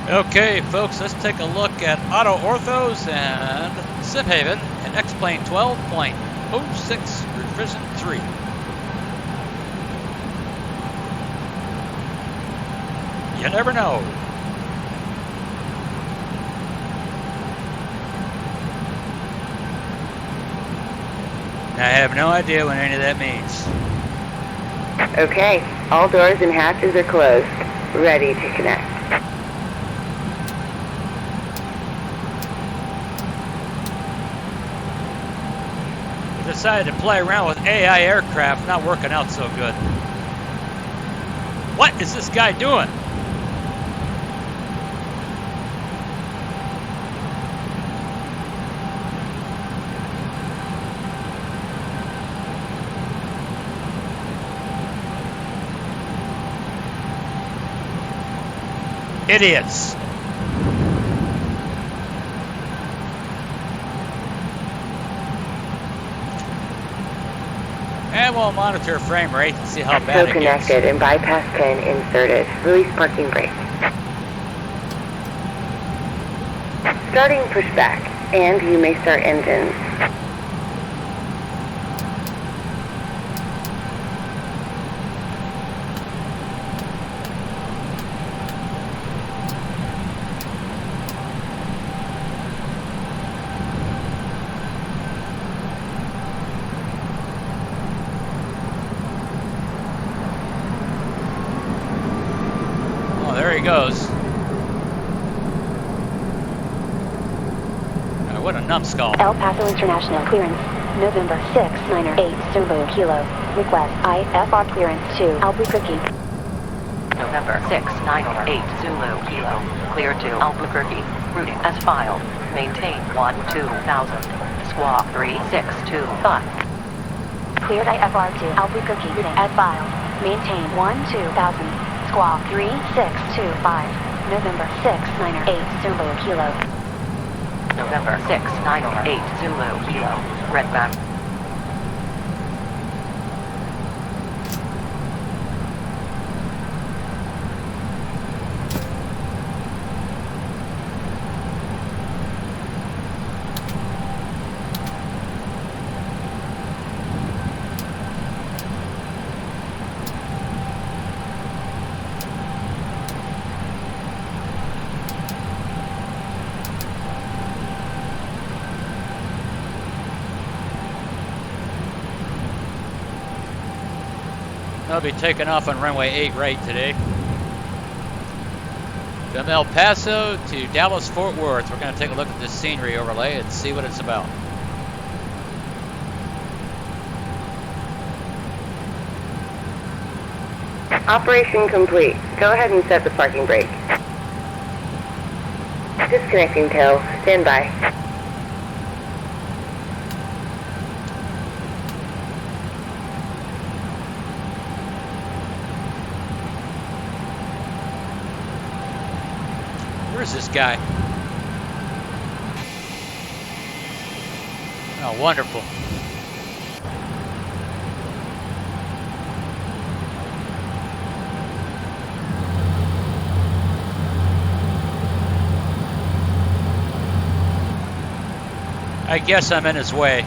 Okay, folks, let's take a look at Auto Orthos and Simheaven and xp12 0.06 revision 3. You never know. I have no idea what any of that means. Okay, all doors and hatches are closed. Ready to connect. We decided to play around with AI aircraft, not working out so good. What is this guy doing? Idiots. And we'll monitor frame rate and see how bad it gets. Connected and bypass pin inserted. Release parking brake. Starting pushback, and you may start engines. There he goes. What a numbskull. El Paso International clearance, November 6908 Zulu Kilo. Request IFR clearance to Albuquerque. November 6908 Zulu Kilo. Clear to Albuquerque. Routing as filed. Maintain 1-2000. Squawk 3625. Cleared IFR to Albuquerque. Routing as filed. Maintain 1-2000. Squawk 3625, November 6908 Zulu Kilo. November 6908 Zulu Kilo, Redback. I'll be taking off on runway 8 right today. From El Paso to Dallas Fort Worth. We're going to take a look at this scenery overlay and see what it's about. Operation complete. Go ahead and set the parking brake. Disconnecting tow. Stand by. Where's this guy? Oh, wonderful. I guess I'm in his way.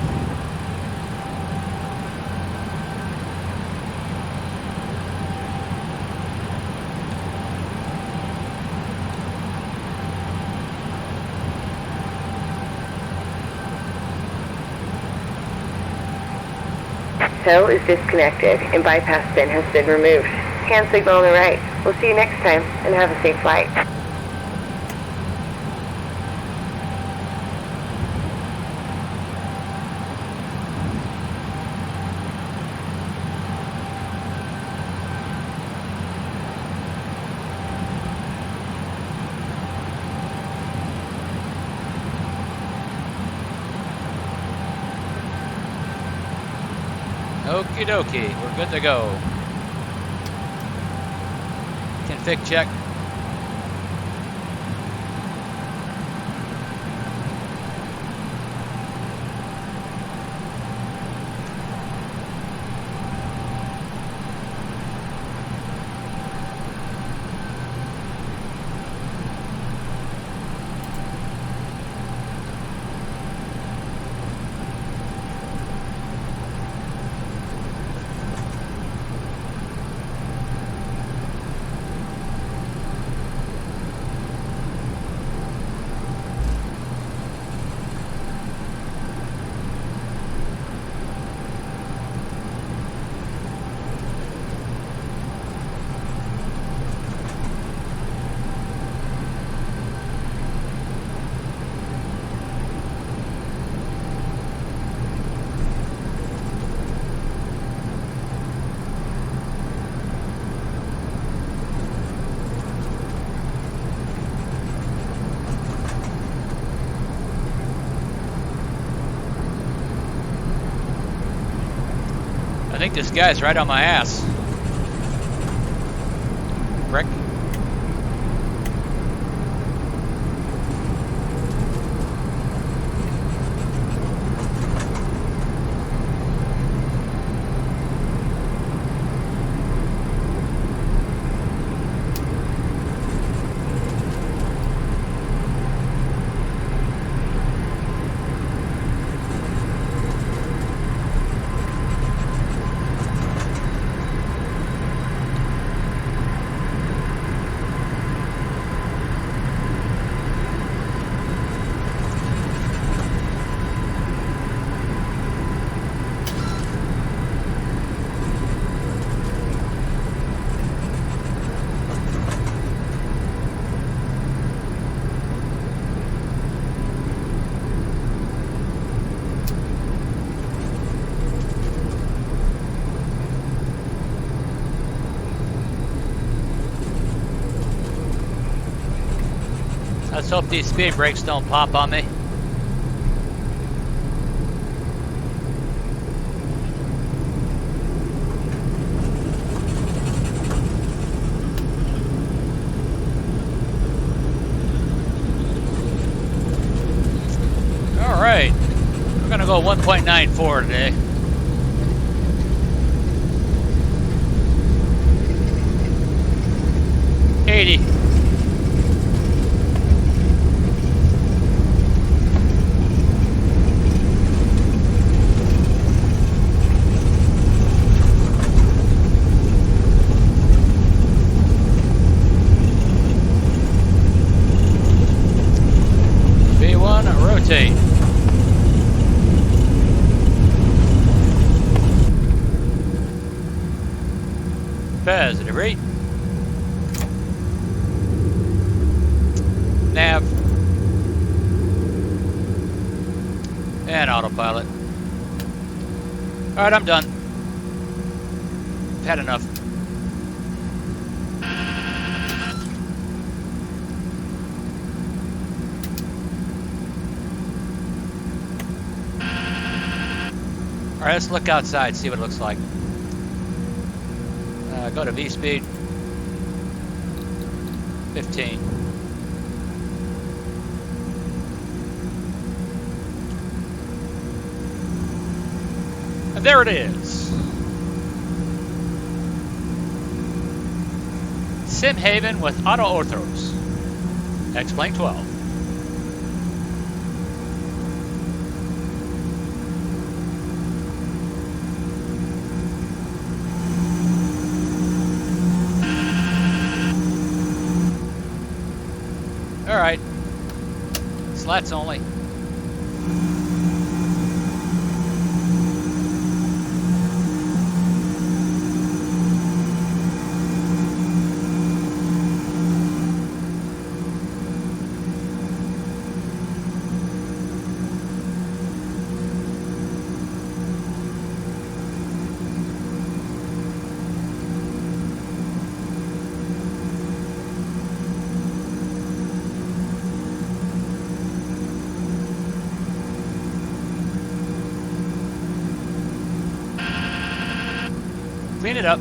Tow is disconnected and bypass pin has been removed. Hand signal on the right. We'll see you next time and have a safe flight. Okie dokie, we're good to go. Config check. think this guy's right on my ass. Rick? Let's hope these speed brakes don't pop on me. All right, we're gonna go 1.94 today. $80. Rotate. Positive rate. Nav. And autopilot. Alright, I'm done. Had enough. All right, let's look outside, see what it looks like. Go to V speed. 15. And there it is. Simheaven with Auto Orthos. X-Plane 12. All right, slats only. Clean it up.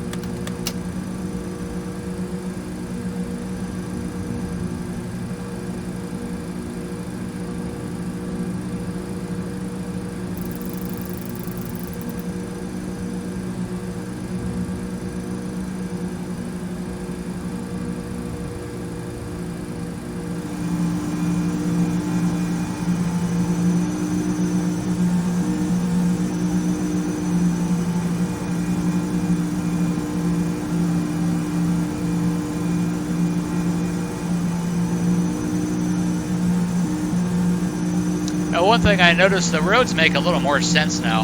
Now, one thing I noticed, the roads make a little more sense now.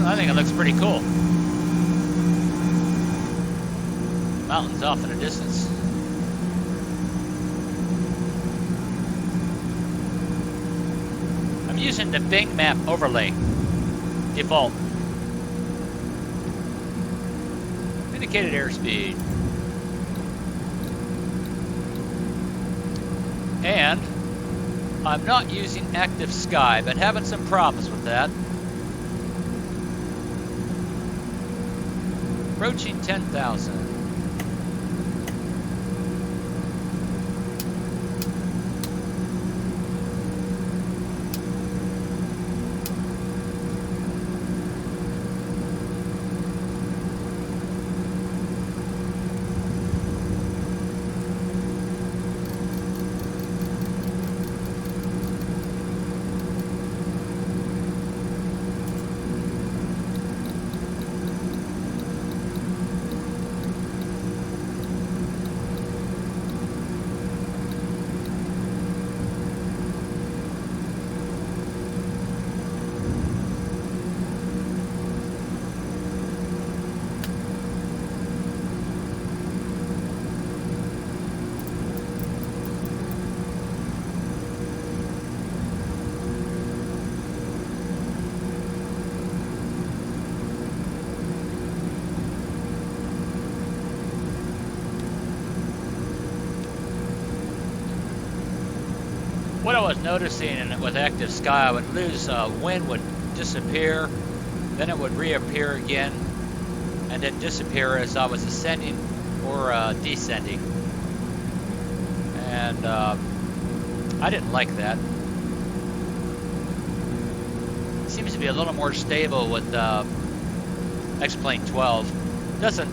I think it looks pretty cool. Mountains off in the distance. I'm using the Bing Map overlay. Default. Indicated airspeed. And I'm not using active sky, but having some problems with that. Approaching 10,000. What I was noticing, and with active sky, I would lose wind would disappear, then it would reappear again, and then disappear as I was ascending or descending. And I didn't like that. It seems to be a little more stable with xp12. Doesn't.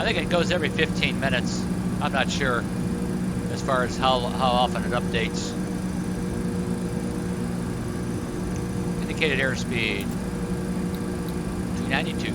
I think it goes every 15 minutes. I'm not sure as far as how often it updates. Indicated airspeed 292.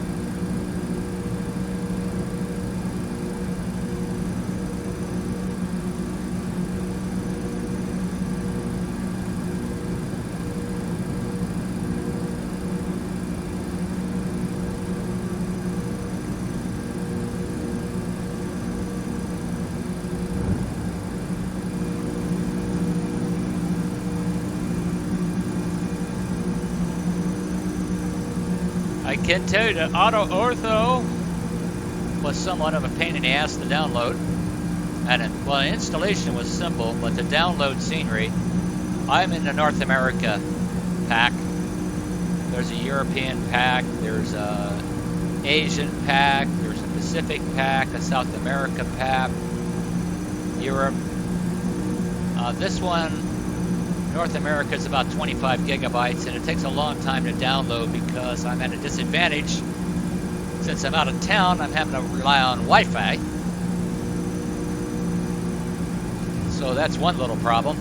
I can tell you that Auto Ortho was somewhat of a pain in the ass to download. And well, the installation was simple, but the download scene rate. I'm in the North America pack. There's a European pack, there's a Asian pack, there's a Pacific pack, a South America pack, Europe. This one, North America, is about 25 gigabytes, and it takes a long time to download because I'm at a disadvantage. Since I'm out of town, I'm having to rely on Wi-Fi. So that's one little problem.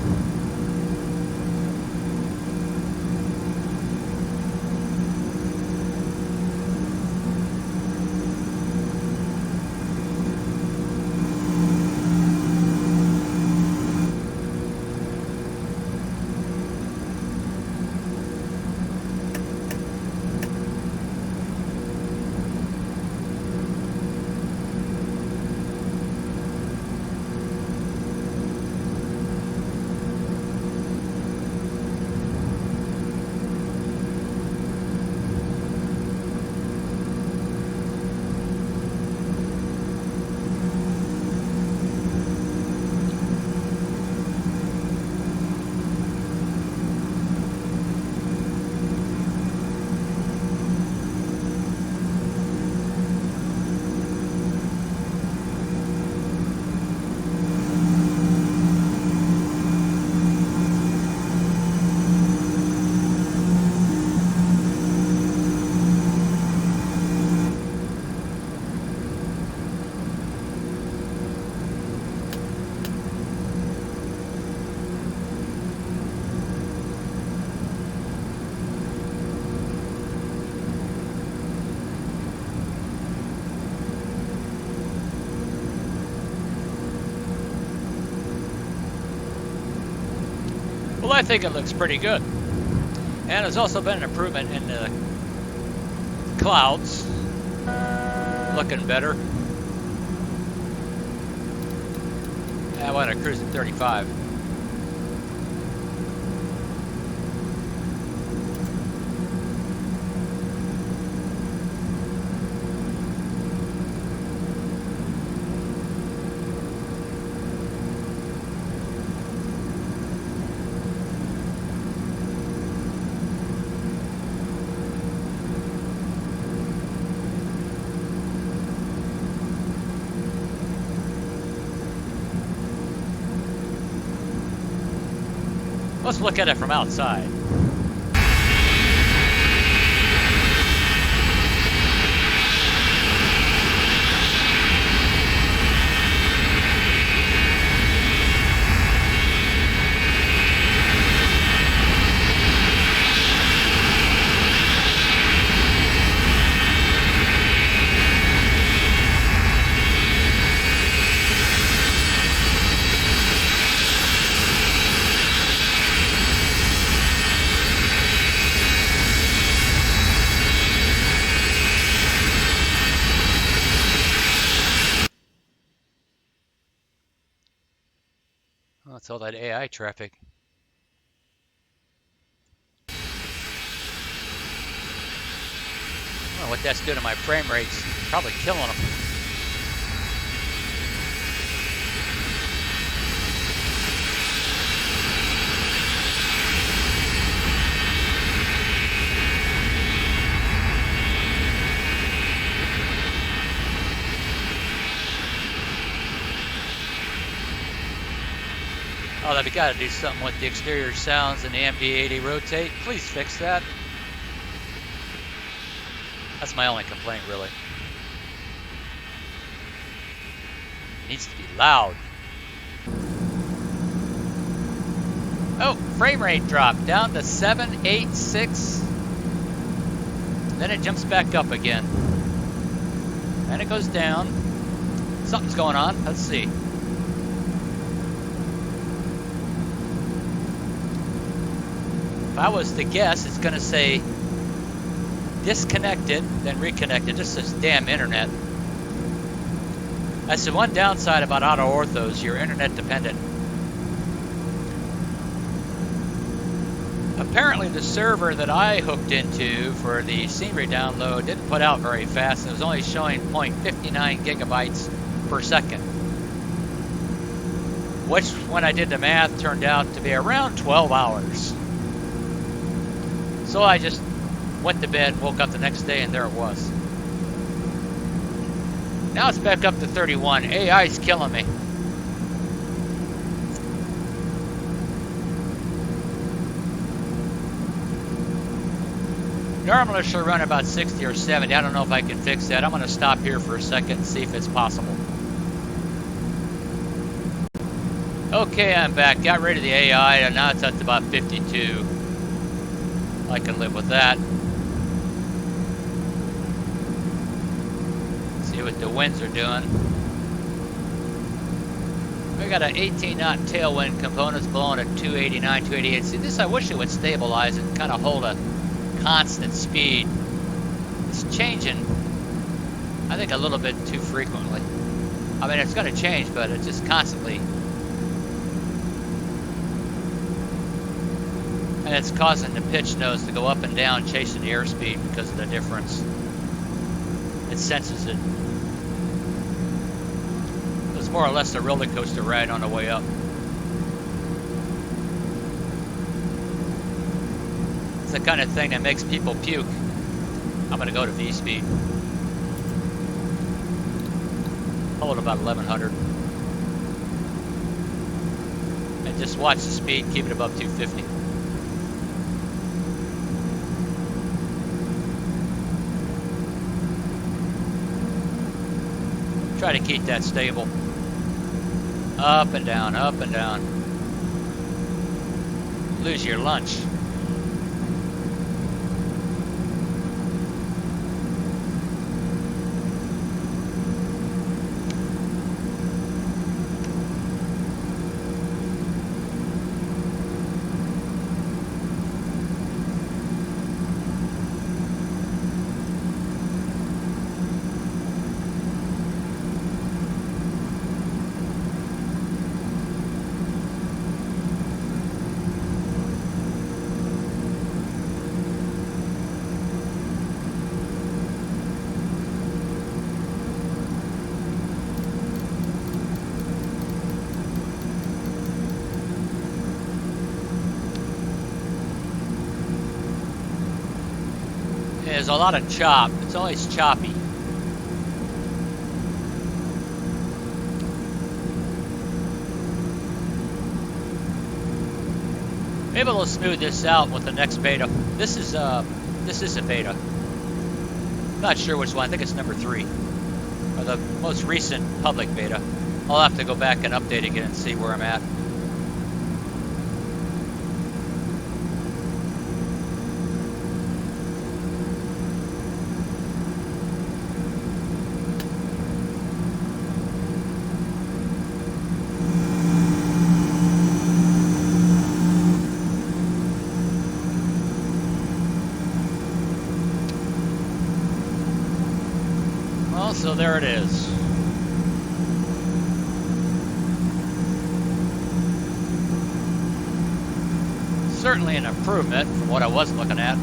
Well, I think it looks pretty good. And there's also been an improvement in the clouds. Looking better. I want to cruise at 35. Let's look at it from outside. Oh, it's all that AI traffic. I don't know what that's doing to my frame rates. Probably killing them. Oh, they've got to do something with the exterior sounds and the MD80 rotate. Please fix that. That's my only complaint, really. It needs to be loud. Oh, frame rate dropped down to 786. Then it jumps back up again. Then it goes down. Something's going on. Let's see. If I was to guess, it's going to say disconnected, then reconnected. Just this damn internet. That's the one downside about Auto Orthos. You're internet dependent. Apparently the server that I hooked into for the scenery download didn't put out very fast. It was only showing 0.59 gigabytes per second. Which, when I did the math, turned out to be around 12 hours. So I just went to bed, woke up the next day, and there it was. Now it's back up to 31. AI's killing me. Normally it should run about 60 or 70. I don't know if I can fix that. I'm going to stop here for a second and see if it's possible. Okay, I'm back. Got rid of the AI, and now it's at about 52. I can live with that. See what the winds are doing. We got an 18 knot tailwind components blowing at 289, 288. See this, I wish it would stabilize and kind of hold a constant speed. It's changing, I think, a little bit too frequently. I mean, it's going to change, but it's just constantly. And it's causing the pitch nose to go up and down, chasing the airspeed because of the difference. It senses it. It's more or less a roller coaster ride on the way up. It's the kind of thing that makes people puke. I'm going to go to V speed. Hold about 1100. And just watch the speed, keep it above 250. Try to keep that stable. Up and down, up and down. Lose your lunch. There's a lot of chop. It's always choppy. Maybe we'll smooth this out with the next beta. This is a beta. Not sure which one. I think it's number 3, or the most recent public beta. I'll have to go back and update again and see where I'm at. So there it is. Certainly an improvement from what I was looking at.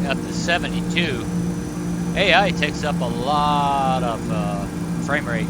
Up to 72. AI takes up a lot of frame rate.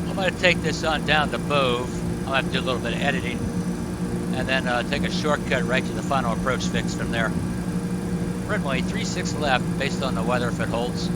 I'm going to take this on down to Bove. I'll have to do a little bit of editing, and then take a shortcut right to the final approach fix from there. Runway 36 left, based on the weather if it holds.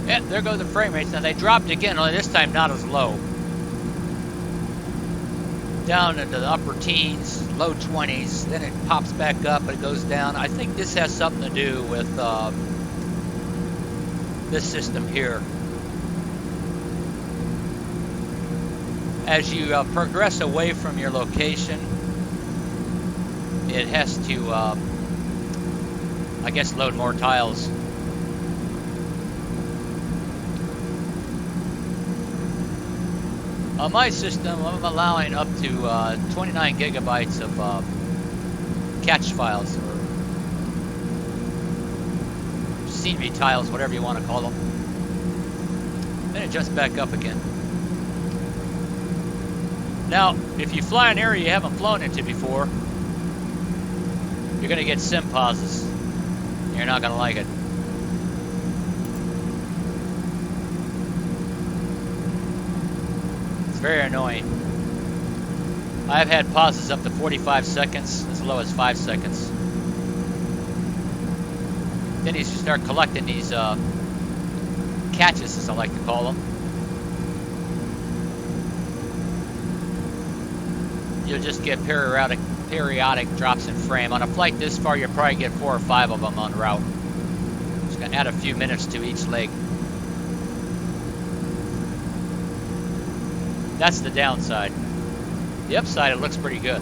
Yeah, there go the frame rates. Now they dropped again, only this time not as low. Down into the upper teens, low 20s, then it pops back up and it goes down. I think this has something to do with this system here. As you progress away from your location, it has to, I guess, load more tiles. On my system, I'm allowing up to 29 gigabytes of catch files, or scenery tiles, whatever you want to call them. Then it jumps back up again. Now, if you fly an area you haven't flown into before, you're going to get sim pauses. You're not going to like it. Very annoying. I've had pauses up to 45 seconds, as low as 5 seconds. Then you start collecting these catches, as I like to call them. You'll just get periodic drops in frame. On a flight this far, you'll probably get 4 or 5 of them on route. Just gonna add a few minutes to each leg. That's the downside. The upside, it looks pretty good.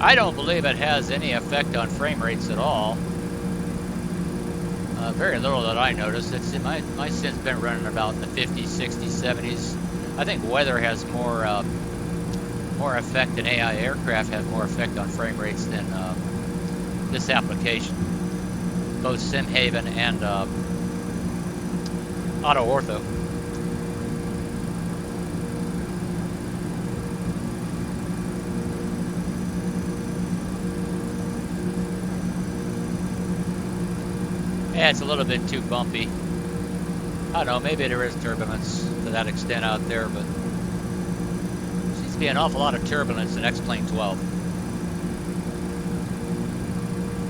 I don't believe it has any effect on frame rates at all. Very little that I noticed. It's my sim's been running about in the 50s, 60s, 70s. I think weather has more effect than AI aircraft have more effect on frame rates than this application. Both Simheaven and Auto Ortho. Yeah, it's a little bit too bumpy. I don't know, maybe there is turbulence to that extent out there, but there seems to be an awful lot of turbulence in xp12.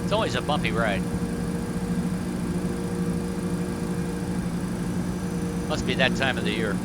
It's always a bumpy ride. Must be that time of the year.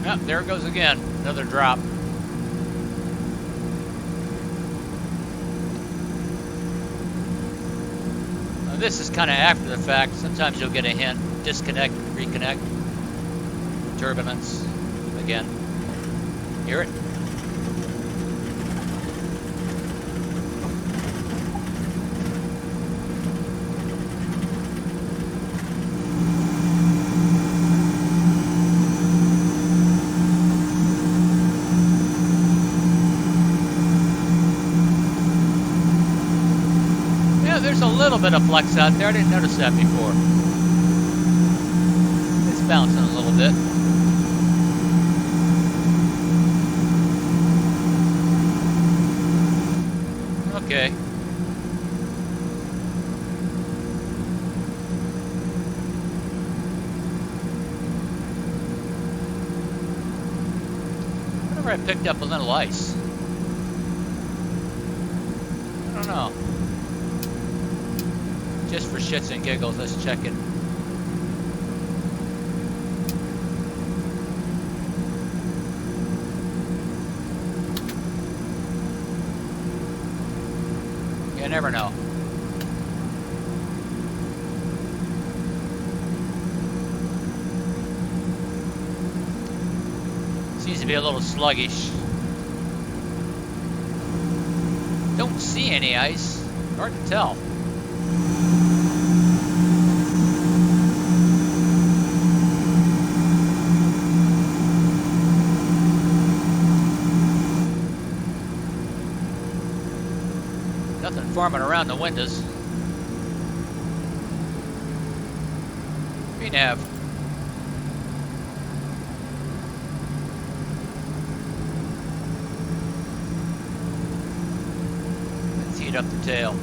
Yep, there it goes again. Another drop. Now, this is kind of after the fact. Sometimes you'll get a hint. Disconnect, reconnect. Turbulence. Again. Hear it? There's a little bit of flex out there. I didn't notice that before. It's bouncing a little bit. Okay. Whenever I picked up a little ice. I don't know. Just for shits and giggles, let's check it. You never know. Seems to be a little sluggish. Don't see any ice. Hard to tell. Nothing forming around the windows. nav. Let's heat up the tail.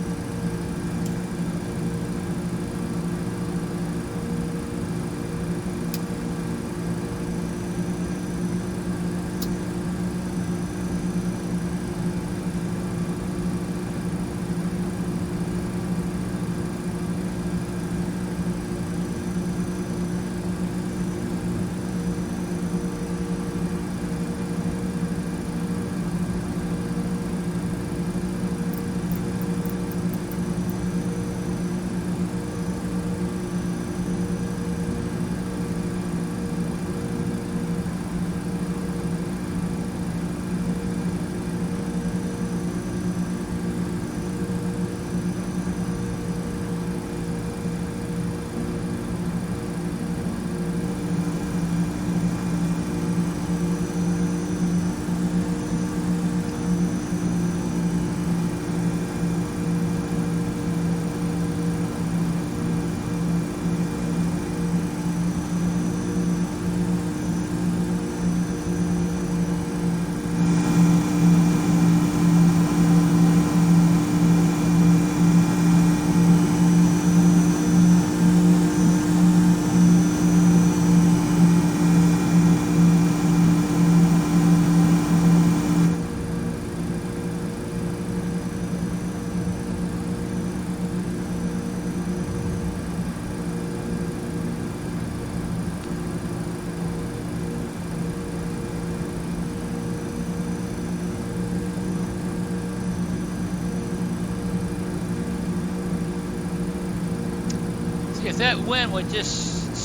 If that wind would just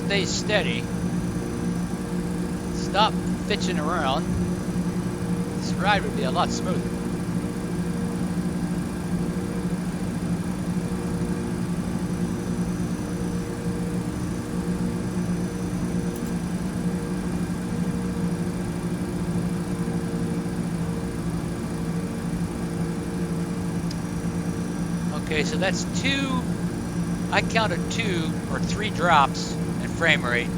stay steady, stop bitching around, this ride would be a lot smoother. Okay, so that's two. I counted 2 or 3 drops in frame rate.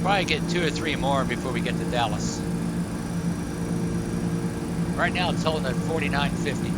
Probably get 2 or 3 more before we get to Dallas. Right now it's holding at 49.50.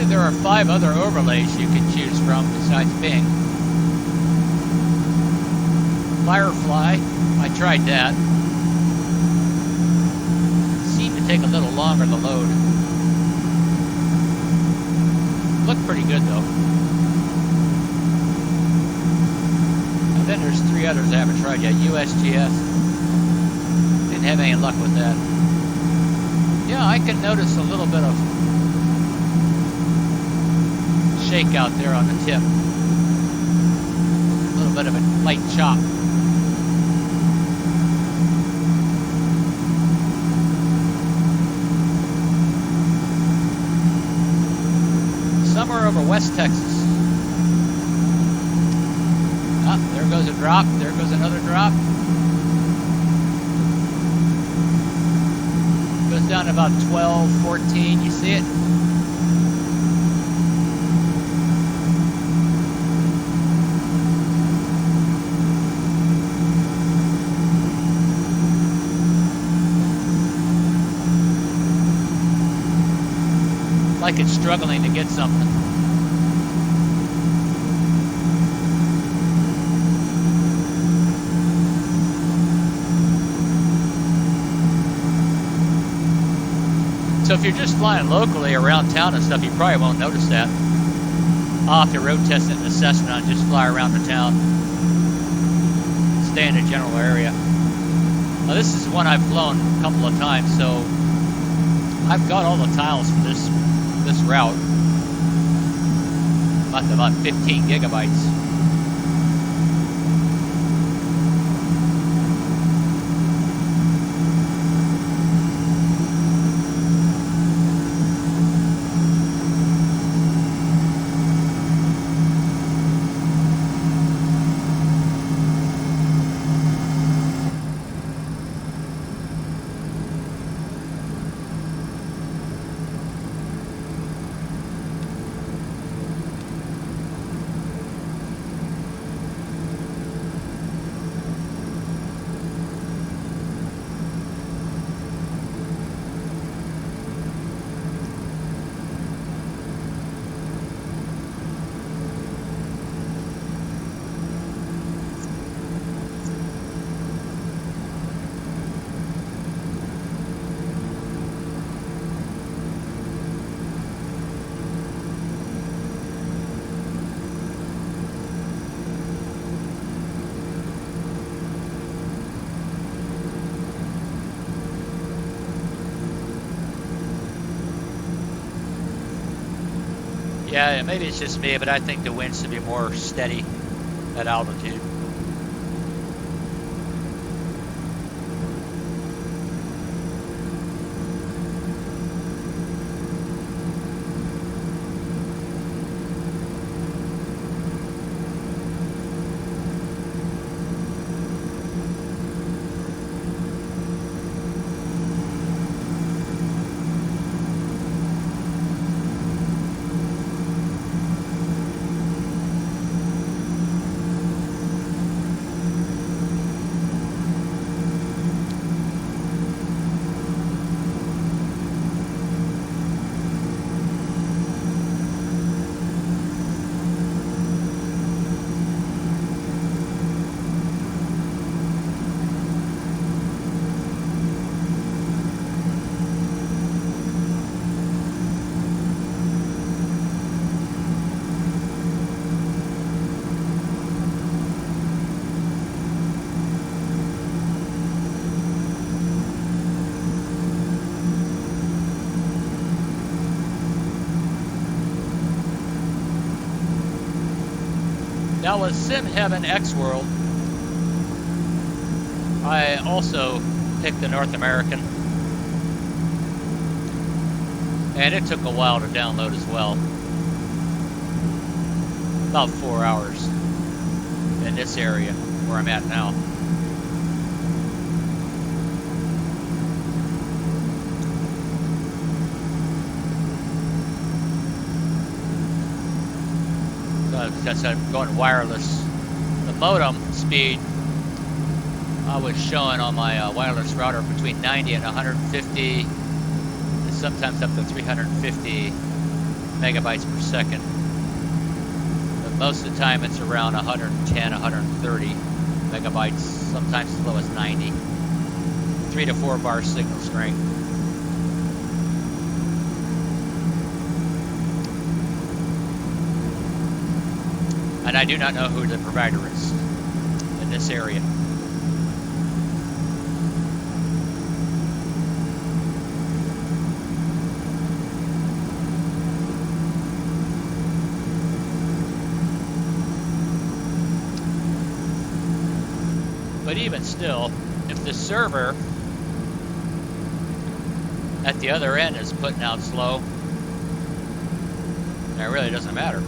There are 5 other overlays you can choose from besides Bing. Firefly, I tried that. Seemed to take a little longer to load. Looked pretty good though. And then there's 3 others I haven't tried yet. USGS. Didn't have any luck with that. Yeah, I can notice a little bit of shake out there on the tip. A little bit of a light chop. Somewhere over West Texas. Ah, there goes a drop. There goes another drop. Goes down to about 12, 14. You see it? Like it's struggling to get something. So if you're just flying locally around town and stuff, you probably won't notice that. I'll have to road test it in a Cessna and just fly around the town. Stay in the general area. Now this is one I've flown a couple of times, so I've got all the tiles for this route. About 15 gigabytes. Yeah, maybe it's just me, but I think the wind should be more steady at altitude. Now with Simheaven X World, I also picked the North American, and it took a while to download as well. About 4 hours in this area where I'm at now. Because I'm going wireless. The modem speed I was showing on my wireless router between 90 and 150, and sometimes up to 350 megabytes per second. But most of the time it's around 110, 130 megabytes, sometimes as low as 90. 3 to 4 bar signal strength. And I do not know who the provider is in this area. But even still, if the server at the other end is putting out slow, it really doesn't matter.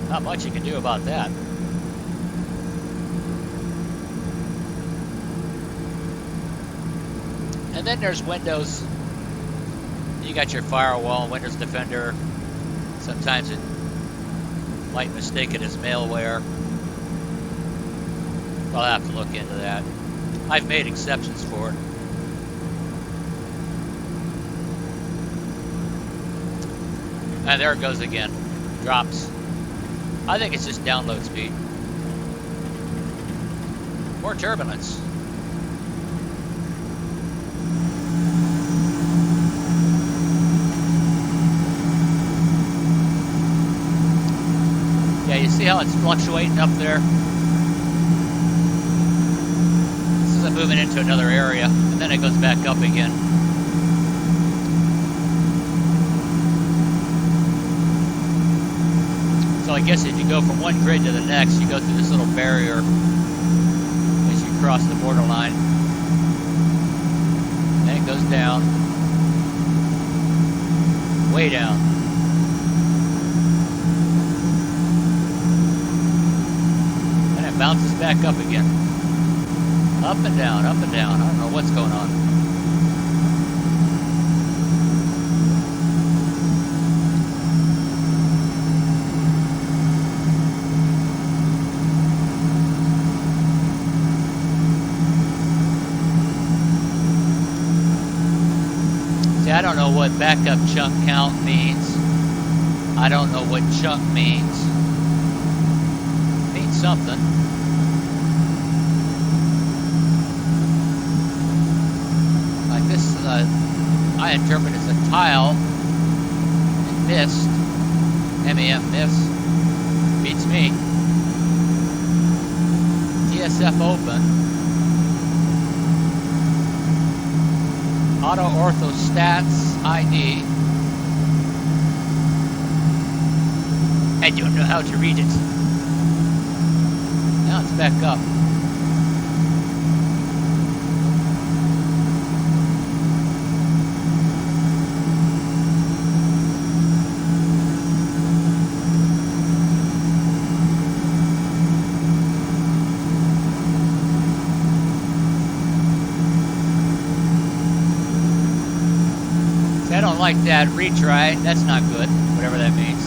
Not much you can do about that. And then there's Windows. You got your firewall, Windows Defender. Sometimes it might mistake it as malware. I'll have to look into that. I've made exceptions for it. And there it goes again. Drops. I think it's just download speed. More turbulence. Yeah, you see how it's fluctuating up there? This is moving into another area, and then it goes back up again. So I guess if you go from one grid to the next, you go through this little barrier as you cross the borderline. Then it goes down. Way down. And it bounces back up again. Up and down, up and down. I don't know what's going on. I don't know what backup chunk count means. I don't know what chunk means. It means something. Like this, I interpret as a tile in mist. MEM mist. Beats me. TSF open. Auto Ortho Stats ID. I don't know how to read it. Now it's back up. I don't like that. Retry. That's not good. Whatever that means.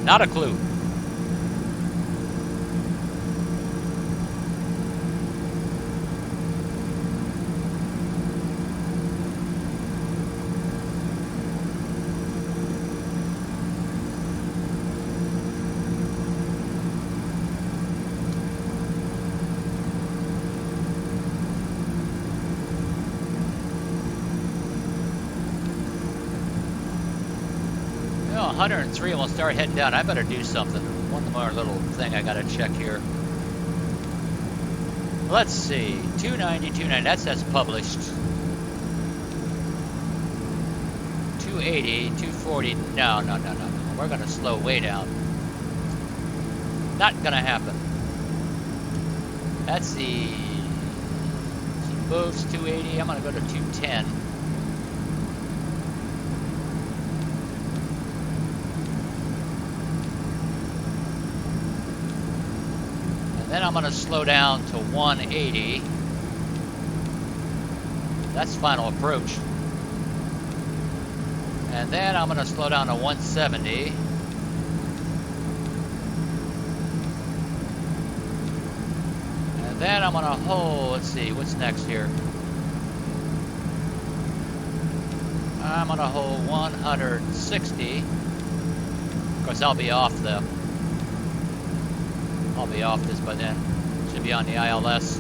Not a clue. Well, 103 and we'll start heading down. I better do something. One more little thing I gotta check here. Let's see. 290, 290. That's published. 280, 240. No. We're gonna slow way down. Not gonna happen. That's the moves 280. I'm gonna go to 210. Then I'm going to slow down to 180. That's final approach. And then I'm going to slow down to 170. And then I'm going to hold, let's see, what's next here? I'm going to hold 160. Of course, I'll be off though. I'll be off this by then. Should be on the ILS.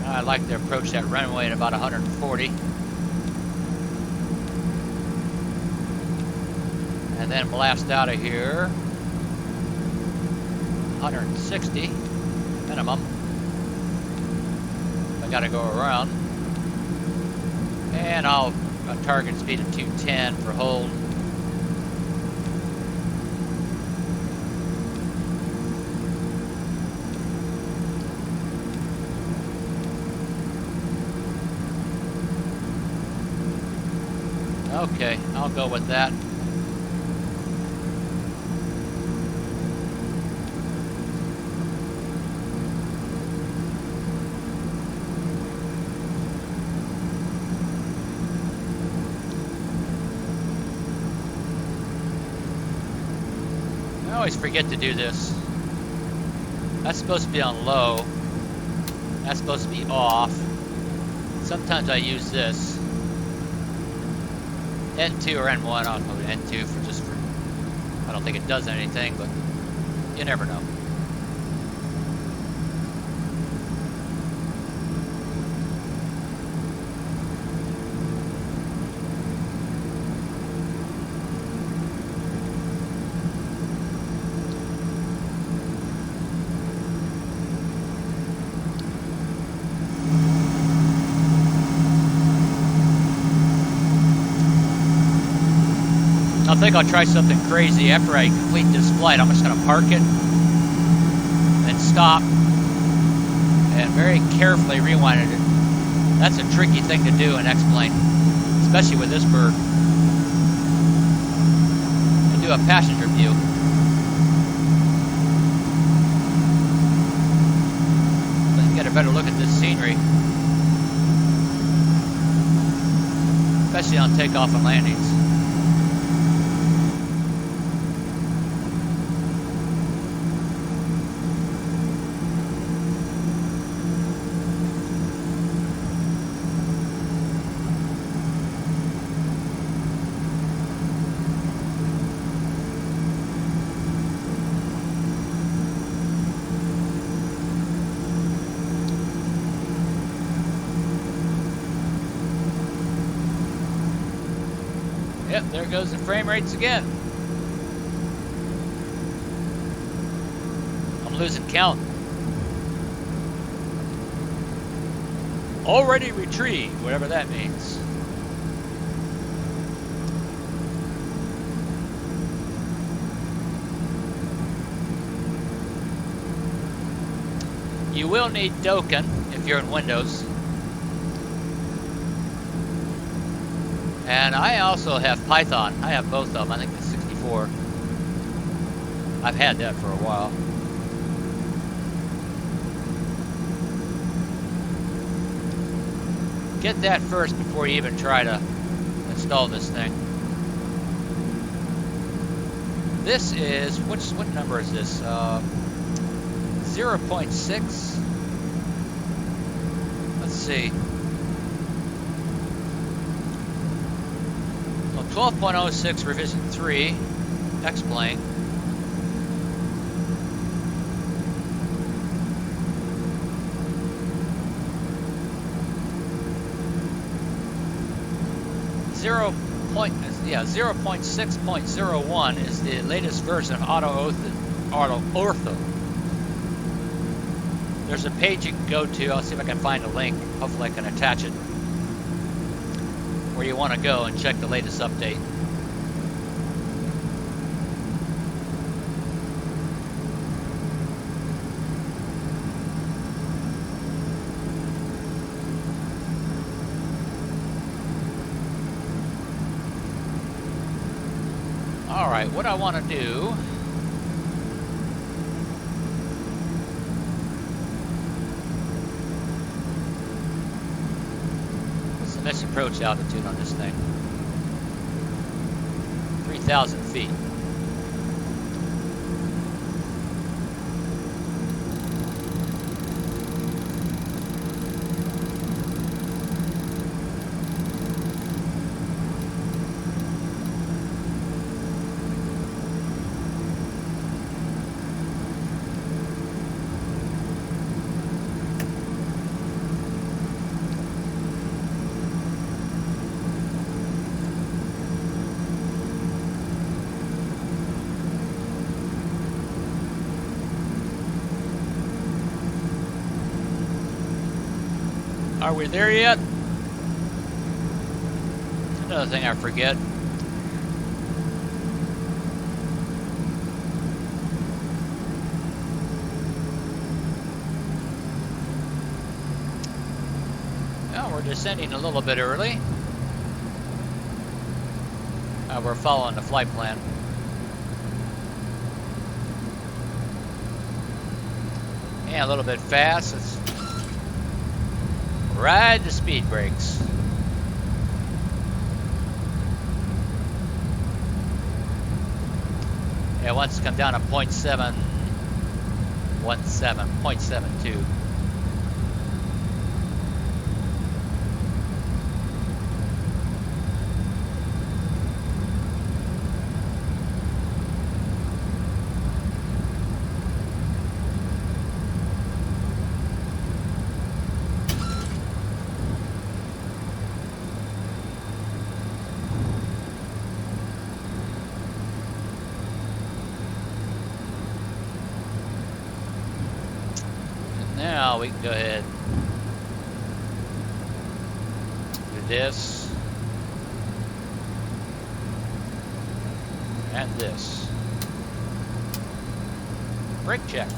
I'd like to approach that runway at about 140. And then blast out of here. 160 minimum. I gotta go around. And I'll target speed of 210 for hold. Okay, I'll go with that. always forget to do this. That's supposed to be on low. That's supposed to be off. Sometimes I use this. N2 or N1, I'll go N2 for just for, I don't think it does anything, but you never know. I think I'll try something crazy after I complete this flight. I'm just going to park it and stop and very carefully rewind it. That's a tricky thing to do in X-plane, especially with this bird. And do a passenger view. So you can get a better look at this scenery, especially on takeoff and landings. Yep, there goes the frame rates again. I'm losing count. Already retrieved, whatever that means. You will need Dokken if you're in Windows. And I also have Python. I have both of them. I think the 64. I've had that for a while. Get that first before you even try to install this thing. This is, what number is this? 0.6. Let's see. 12.06 revision 3, X-plane. Zero 0.6.01 is the latest version of Auto Ortho. There's a page you can go to. I'll see if I can find a link. Hopefully I can attach it, where you want to go and check the latest update. Alright, what I want to do mission approach altitude on this thing. 3,000 feet. Are we there yet? Another thing I forget. Well, we're descending a little bit early. We're following the flight plan. Yeah, a little bit fast. Let's ride the speed brakes. Yeah, once come down to 0.717, 0.72. Now we can go ahead do this and this. Brake check.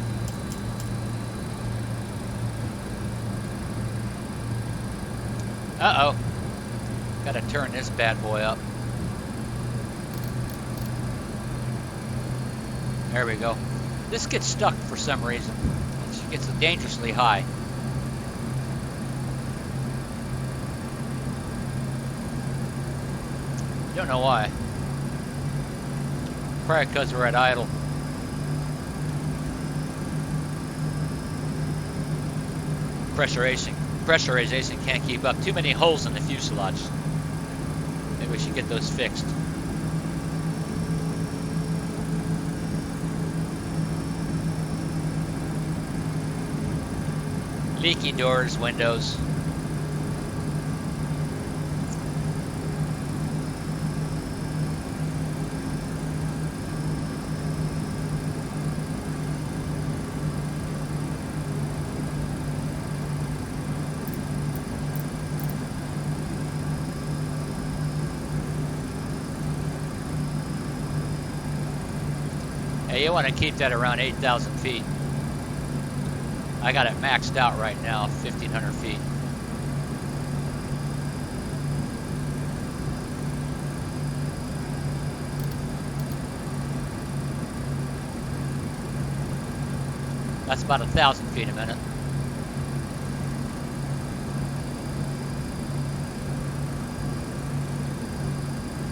Uh-oh. Got to turn this bad boy up. There we go. This gets stuck for some reason. It gets dangerously high. Don't know why. Probably because we're at idle. Pressurization can't keep up. Too many holes in the fuselage. Maybe we should get those fixed. Leaky doors, windows. Hey, you want to keep that around 8,000 feet. I got it maxed out right now, 1,500 feet. That's about 1,000 feet a minute.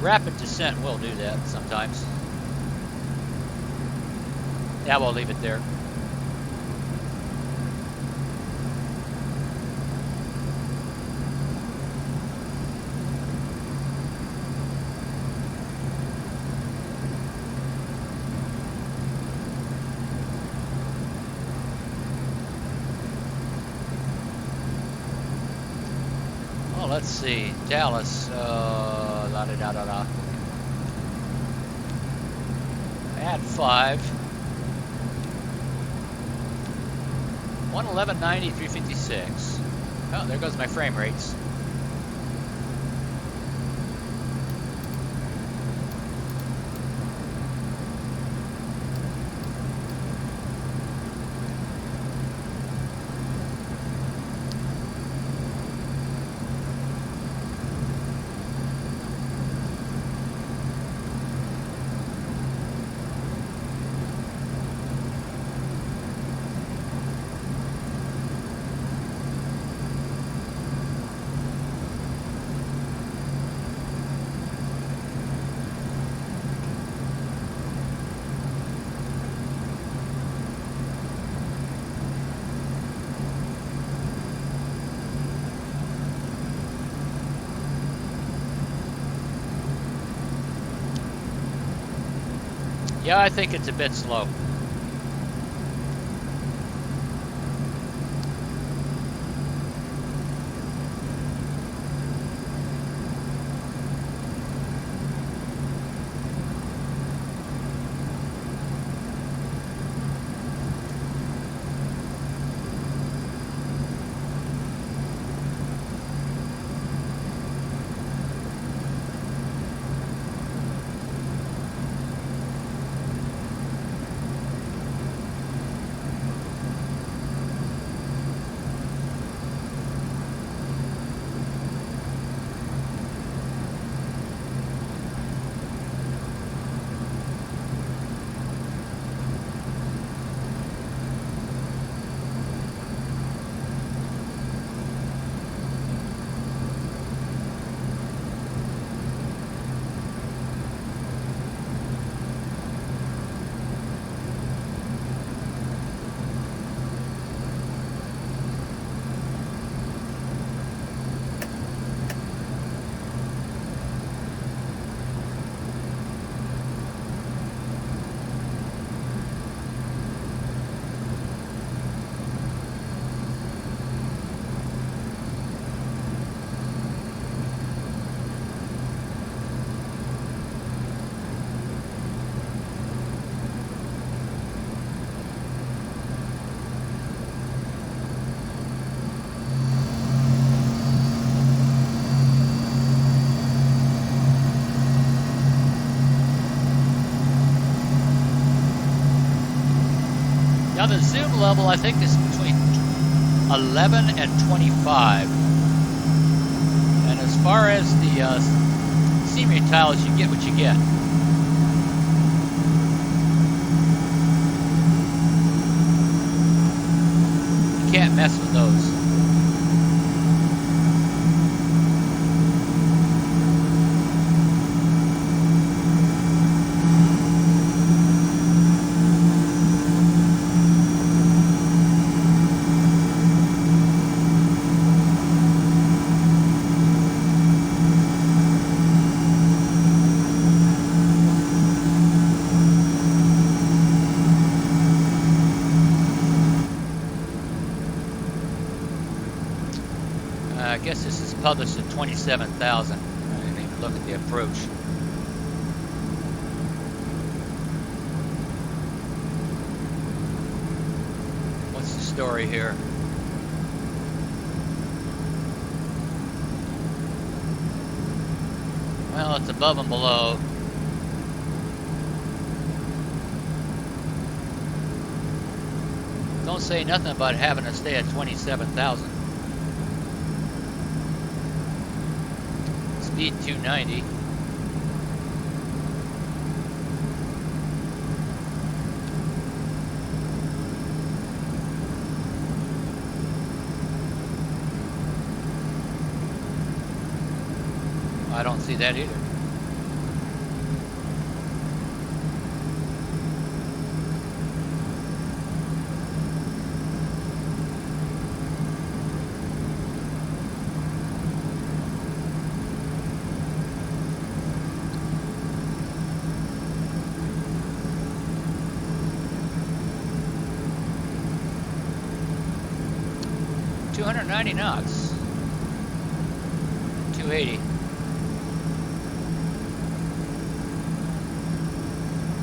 Rapid descent will do that sometimes. Yeah, we'll leave it there. Let's see, Dallas, la-da-da-da-da. Add 5. 111.90, 356. Oh, there goes my frame rates. Yeah, I think it's a bit slow. Now the zoom level, I think, is between 11 and 25. And as far as the scenery tiles, you get what you get. You can't mess with those. I guess this is published at 27,000. I didn't even look at the approach. What's the story here? Well, it's above and below. Don't say nothing about having to stay at 27,000. Speed 290. I don't see that either. $290 knots. 280.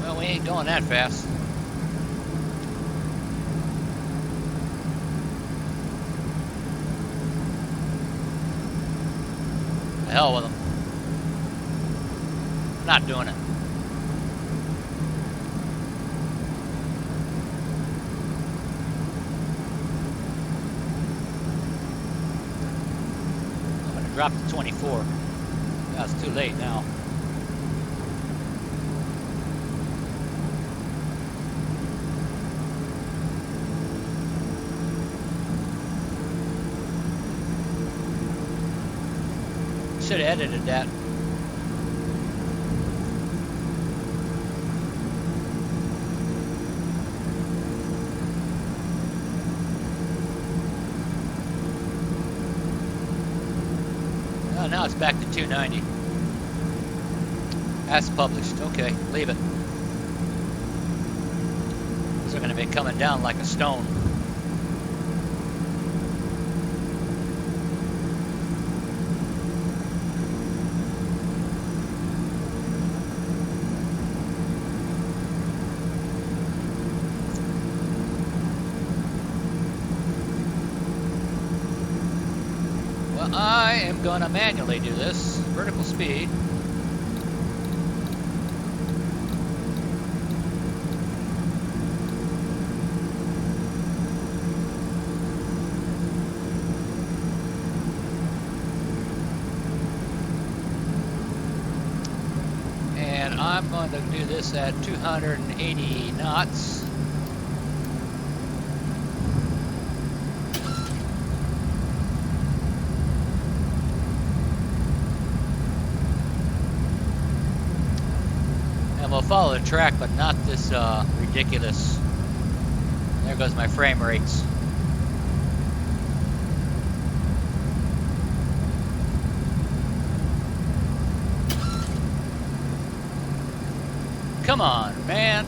Well, we ain't going that fast. The hell with them. Not doing it. Drop to 24. That's too late now. Should have edited that. Now it's back to 290. That's published. Okay, leave it. These are going to be coming down like a stone. I am going to manually do this. Vertical speed. And I'm going to do this at 280 knots. We'll follow the track, but not this ridiculous. There goes my frame rates. Come on, man.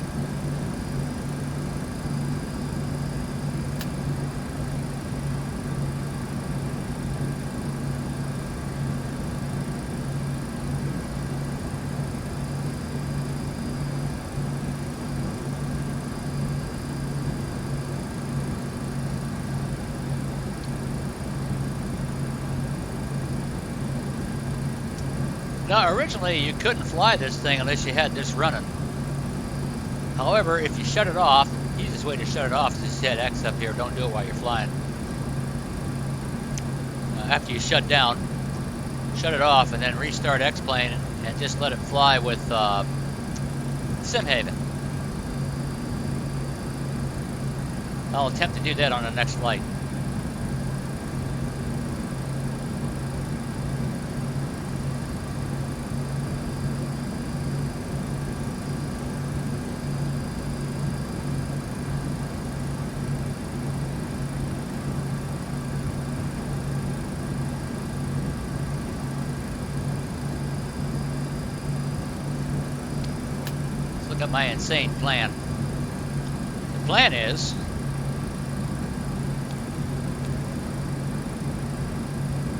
Now, originally you couldn't fly this thing unless you had this running. However, if you shut it off, you just easiest way to shut it off is just hit X up here. Don't do it while you're flying. After you shut down, shut it off and then restart X-Plane and just let it fly with Simheaven. I'll attempt to do that on the next flight. Look at my insane plan. The plan is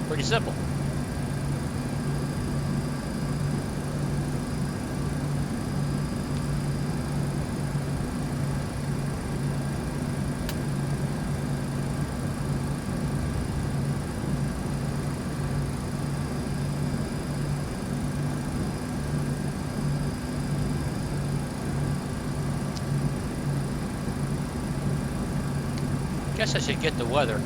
pretty simple. Guess I should get the weather.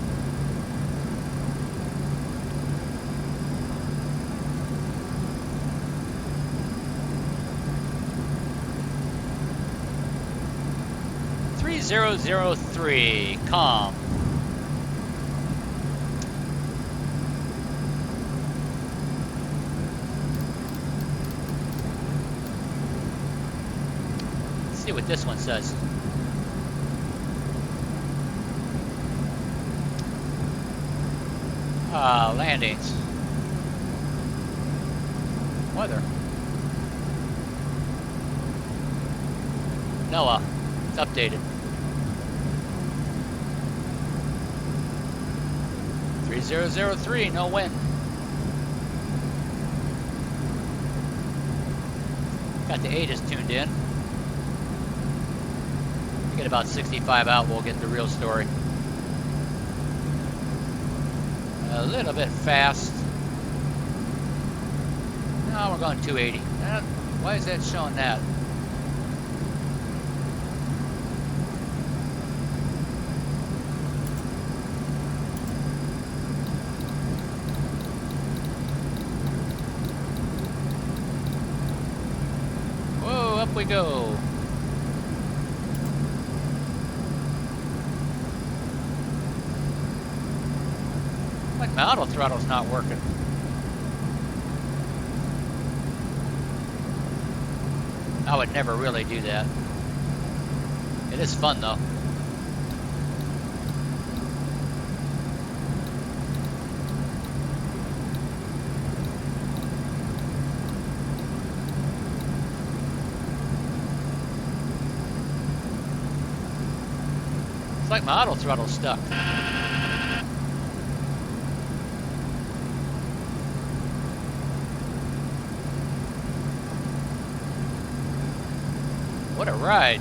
.003, calm. Let's see what this one says. Landings. Weather. NOAA. It's updated. 3003, no wind. Got the ATIS tuned in. Get about 65 out, we'll get the real story. A little bit fast. No, we're going 280. Why is that showing that? Whoa, up we go. My auto throttle's not working. I would never really do that. It is fun though. It's like my auto throttle's stuck. What a ride.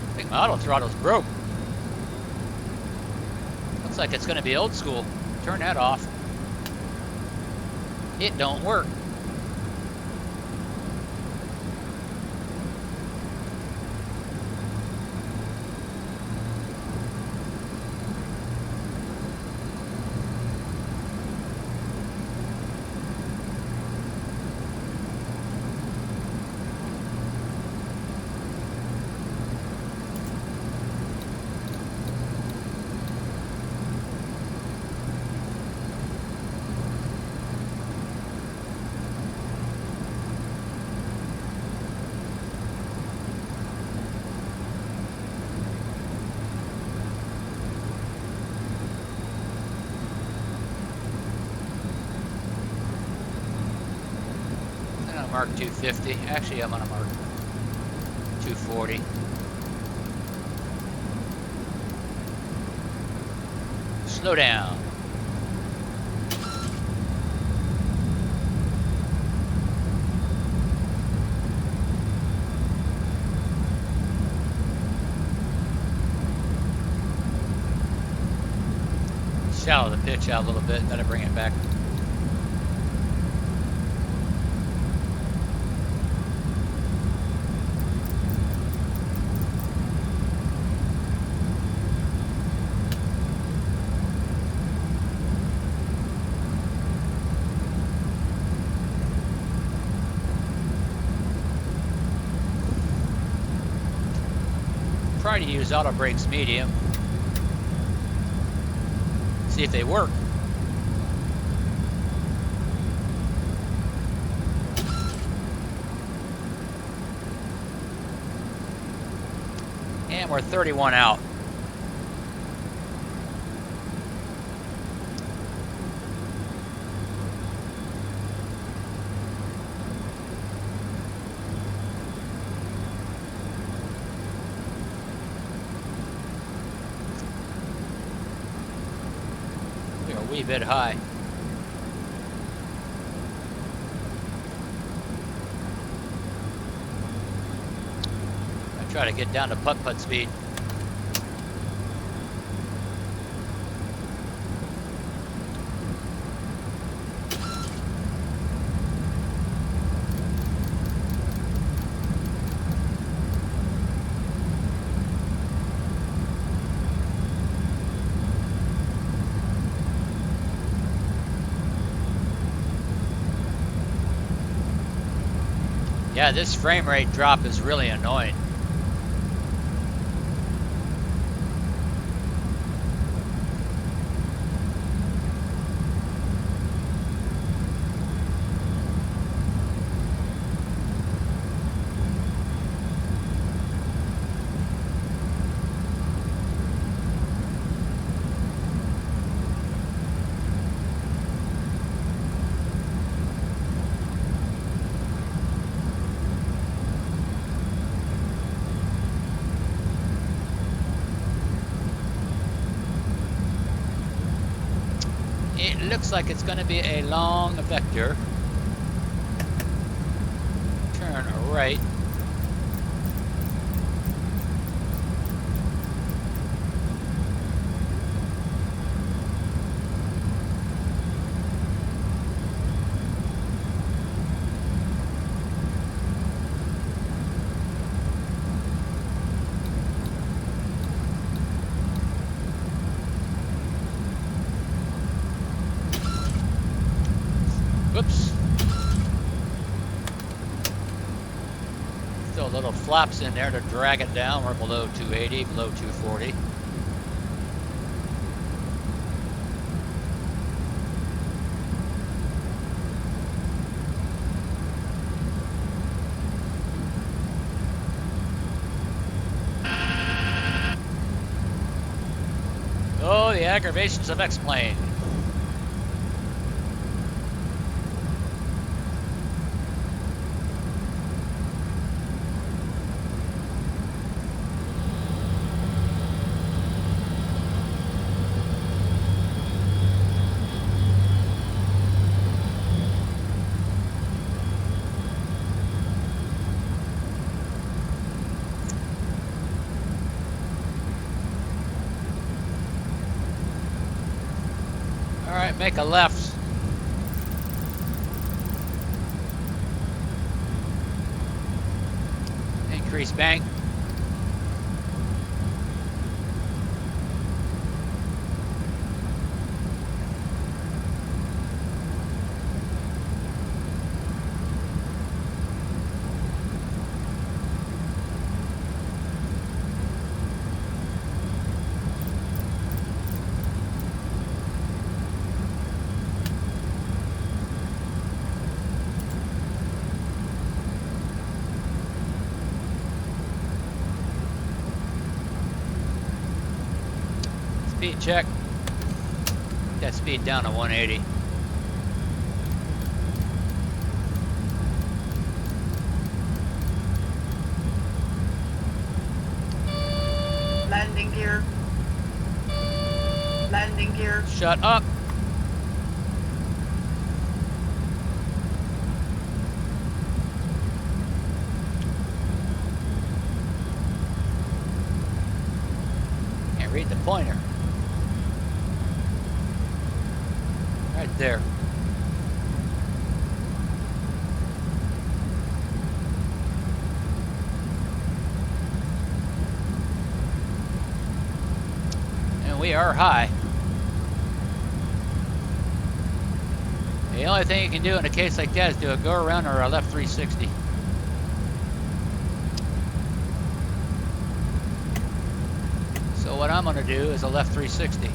I think my auto throttle's broke. Looks like it's going to be old school. Turn that off. It don't work. Mark 250. Actually, I'm on a Mark 240. Slow down. shallow the pitch out a little bit, then I bring it back. Try to use auto brakes medium. See if they work. And we're 31 out. A wee bit high. I try to get down to putt-putt speed. Yeah, this frame rate drop is really annoying. It looks like it's going to be a long vector. Turn right. Whoops. Still little flaps in there to drag it down. We're below 280, below 240. Oh, the aggravations of X-Plane. All right, make a left. Increase bank. Speed check. That speed down to 180. Landing gear. Landing gear. Shut up. Can't read the pointer. there. And we are high. The only thing you can do in a case like that is do a go around or a left 360. So what I'm going to do is a left 360.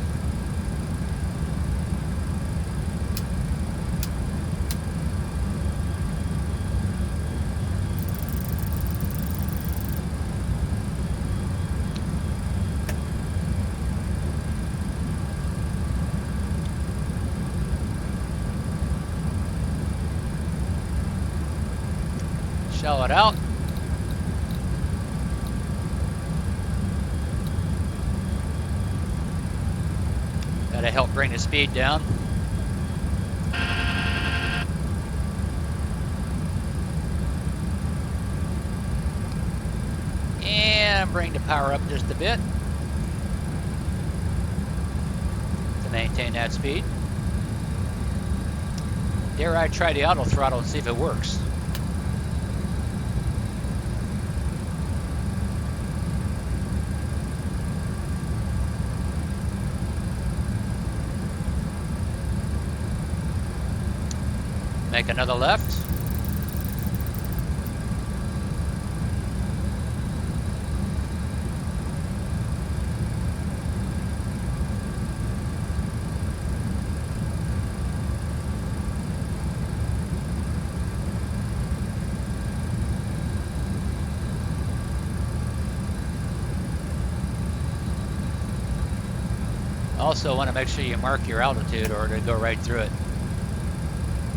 Shell it out. That'll help bring the speed down. And bring the power up just a bit to maintain that speed. Dare I try the auto throttle and see if it works. Make another left. Also want to make sure you mark your altitude or to go right through it.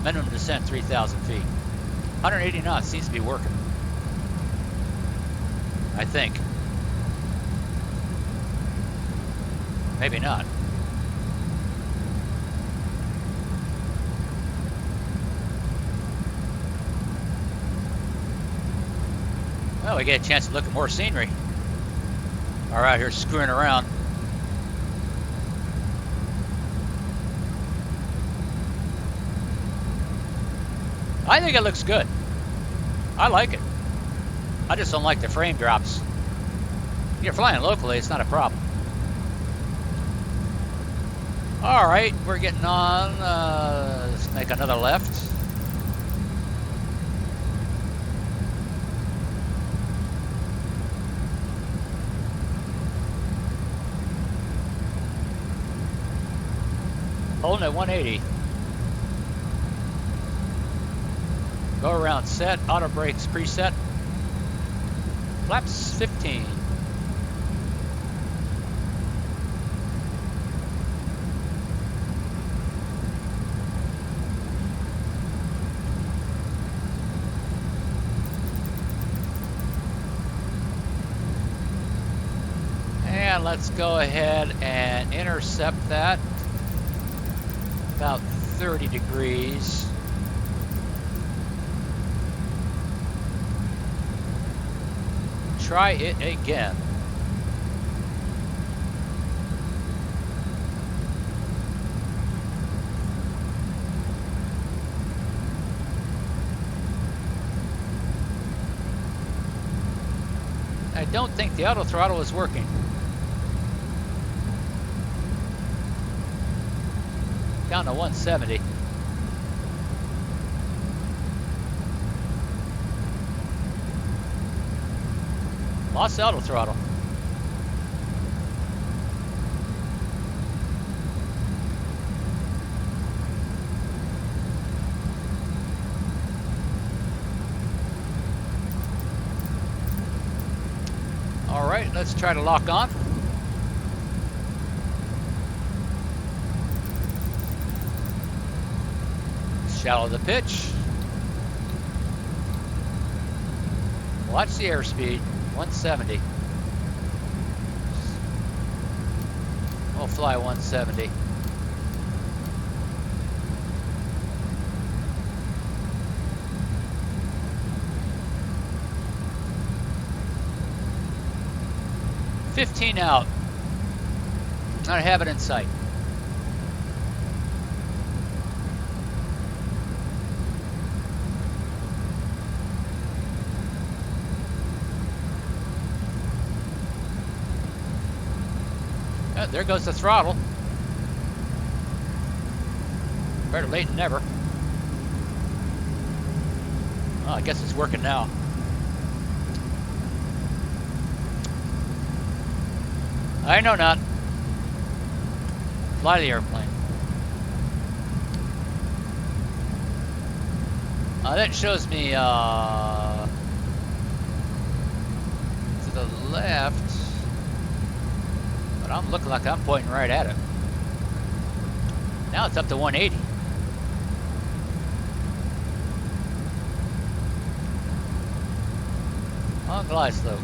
Minimum descent 3,000 feet. 180 knots seems to be working. I think. Maybe not. Well, we get a chance to look at more scenery. All right, here screwing around. I think it looks good. I like it. I just don't like the frame drops. If you're flying locally, it's not a problem. All right, we're getting on. Let's make another left. Holding at 180. Go around set, auto brakes preset. Flaps 15. And let's go ahead and intercept that. About 30 degrees. Try it again. I don't think the auto throttle is working. Down to 170. Lost auto throttle. All right, let's try to lock on. Shallow the pitch. Watch the airspeed. 170. We'll fly 170. $15 out. Not have it in sight. Oh, there goes the throttle. Better late than never. Oh, I guess it's working now. I know not. Fly the airplane. That shows me to the left, but I'm looking like I'm pointing right at it. Now it's up to 180. On glide slope.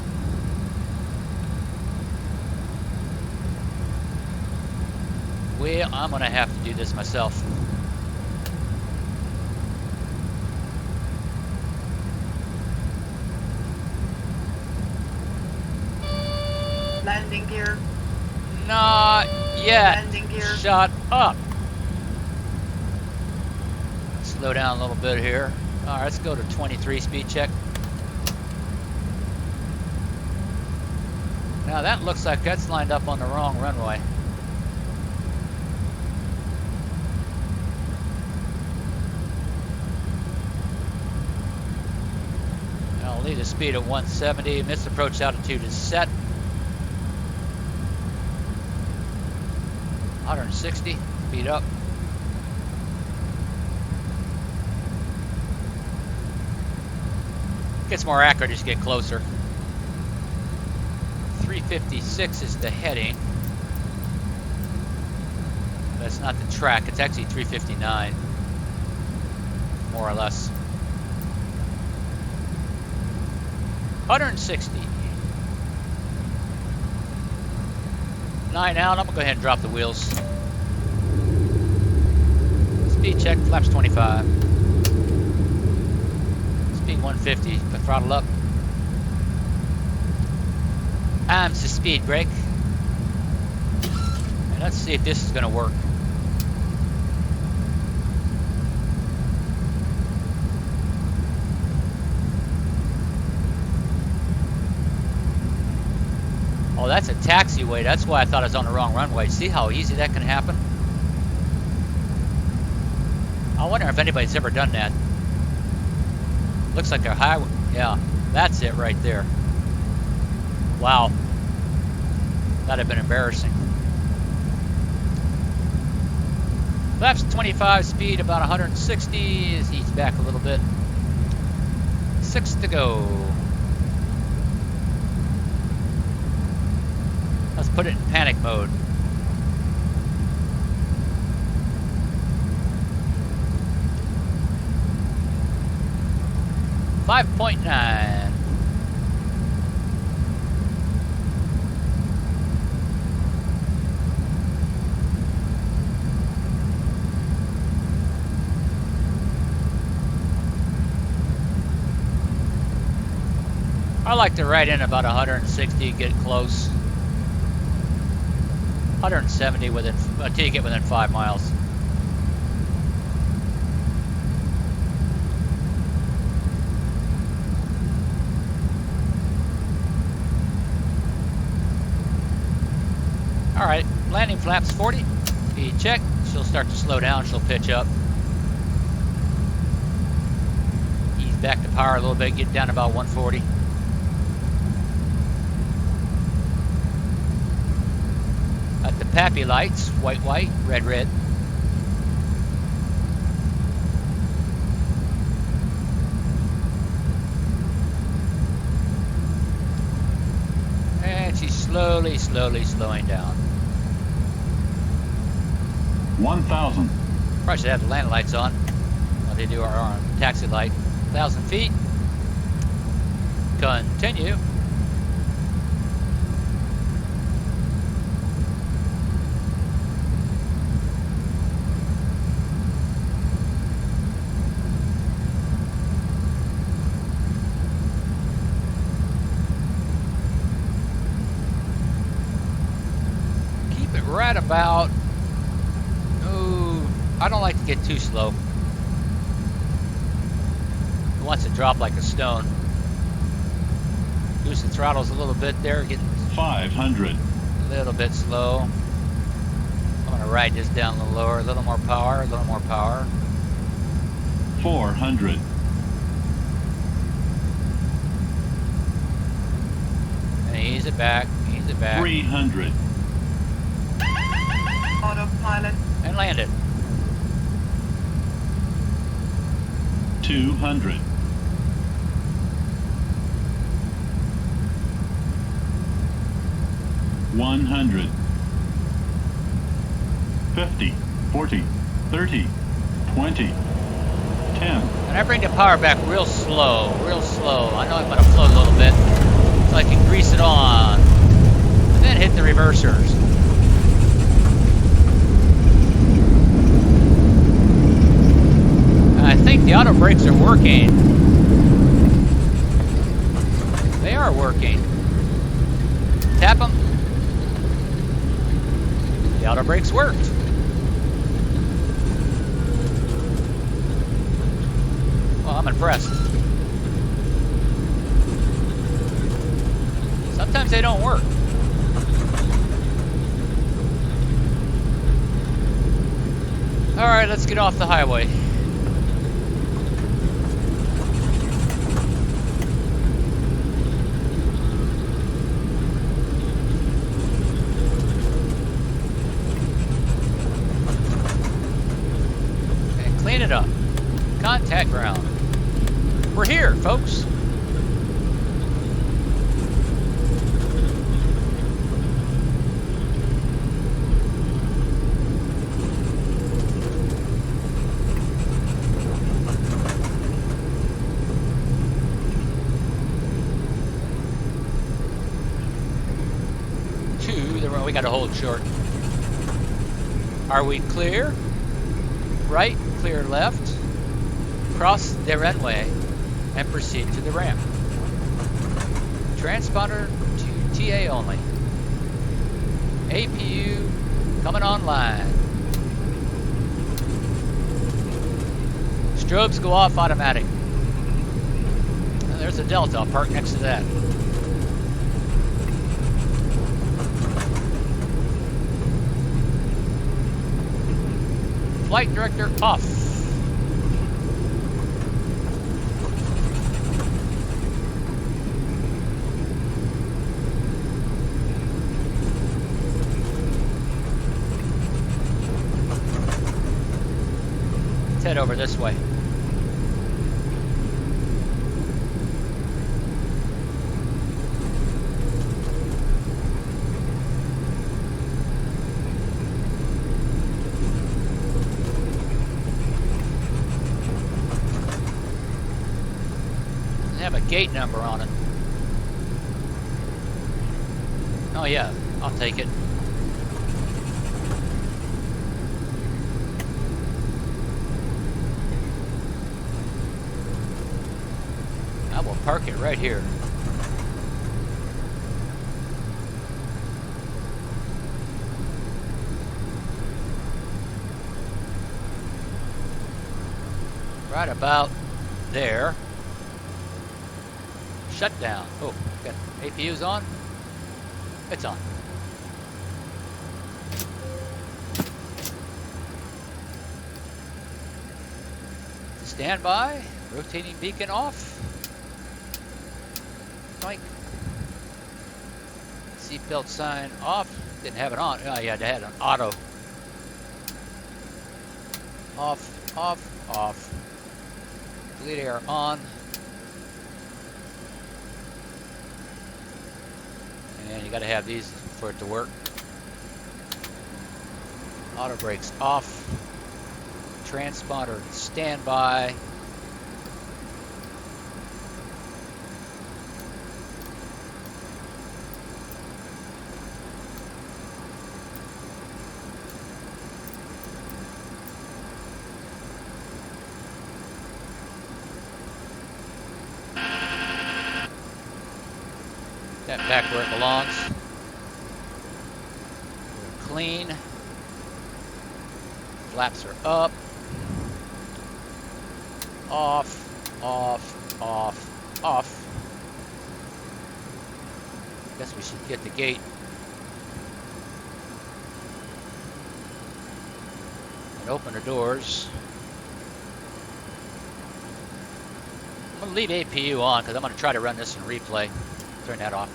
Well, I'm gonna have to do this myself. Landing gear. Not yet. Landing gear. Shut up. Slow down a little bit here. All right, let's go to 23 speed check. Now that looks like that's lined up on the wrong runway. I'll leave the speed at 170. Missed approach altitude is set. 160. Speed up. Gets more accurate as you get closer. 356 is the heading. That's not the track. It's actually 359, more or less. 160. 9 out. I'm gonna go ahead and drop the wheels. Speed check. Flaps 25. Speed 150. Put throttle up. Arms the speed brake. And let's see if this is gonna work. Oh, that's a taxiway. That's why I thought I was on the wrong runway. See how easy that can happen? I wonder if anybody's ever done that. Looks like a highway. Yeah, that's it right there. Wow. That'd have been embarrassing. Flaps 25, speed about 160. As he's back a little bit. 6 to go. Let's put it in panic mode. .9. I like to ride in about 160, get close. 170 within until you get within 5 miles. All right, landing flaps 40. Speed check. She'll start to slow down. She'll pitch up. Ease back to power a little bit. Get down to about 140. At the PAPI lights, white, white, red, red. And she's slowly, slowly slowing down. 1,000. Probably should have the landing lights on while they do our taxi light. 1,000 feet. Continue. Right about, I don't like to get too slow. It wants to drop like a stone. Boost the throttles a little bit there, getting 500. A little bit slow. gonna ride this down a little lower, a little more power, a little more power. 400. And ease it back, ease it back. 300. Autopilot. And land it. 200. 100. 50. 40. 30. 20. 10. And I bring the power back real slow, real slow. I know I'm gonna float a little bit, so I can grease it on. And then hit the reversers. I think the auto brakes are working. They are working. Tap them. The auto brakes worked. Well, I'm impressed. Sometimes they don't work. All right, let's get off the highway. And clean it up. Contact ground. We're here, folks. We got to hold short. Are we clear? Right, clear left. Cross the runway and proceed to the ramp. Transponder to TA only. APU coming online. Strobes go off automatic. And there's a Delta. I'll park next to that. Flight director off. Let's head over this way. Have a gate number on it. Oh yeah, I'll take it. I will park it right here. Right about there. Shutdown. Oh, got APU's on? It's on. Standby. Rotating beacon off. Doink. Seatbelt sign off. Didn't have it on. Oh yeah, they had an auto. Off, off, off. Bleed air on. And you gotta have these for it to work. Auto brakes off. Transponder standby. That back where it belongs. We're clean. Flaps are up. Off, off, off, off. Guess we should get the gate. And open the doors. I'm going to leave APU on because I'm going to try to run this in replay. Turn that off.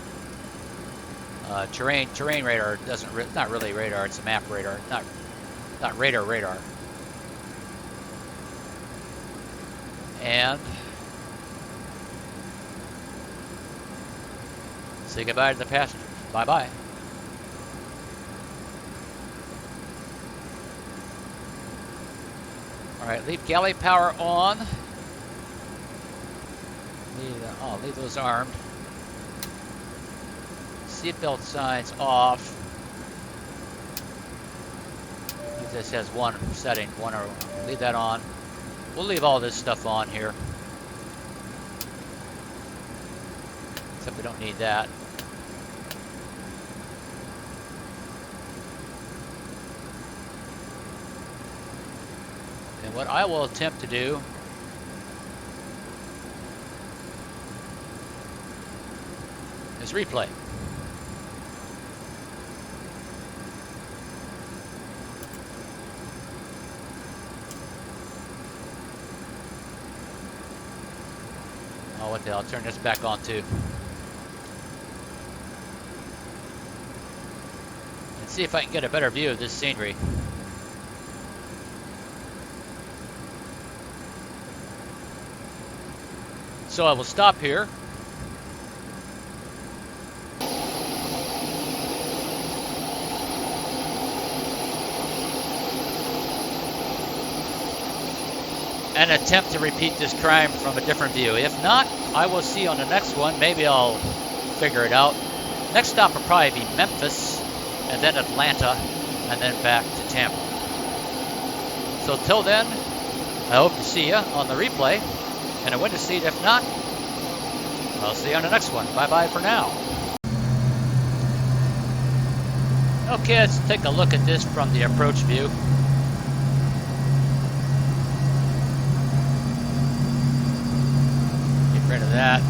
Terrain radar doesn't not really radar, it's a map radar. Not radar. And say goodbye to the passengers. Bye-bye. Alright, leave galley power on. Leave those armed. Seatbelt signs off. This has one setting, leave that on. We'll leave all this stuff on here. Except we don't need that. And what I will attempt to do is replay. Oh, what the hell, I'll turn this back on too. And see if I can get a better view of this scenery. So I will stop here. And attempt to repeat this crime from a different view. If not, I will see you on the next one. Maybe I'll figure it out. Next stop will probably be Memphis, and then Atlanta, and then back to Tampa. So till then, I hope to see you on the replay in a window seat. If not, I'll see you on the next one. Bye-bye for now. Okay, let's take a look at this from the approach view. Rid of that.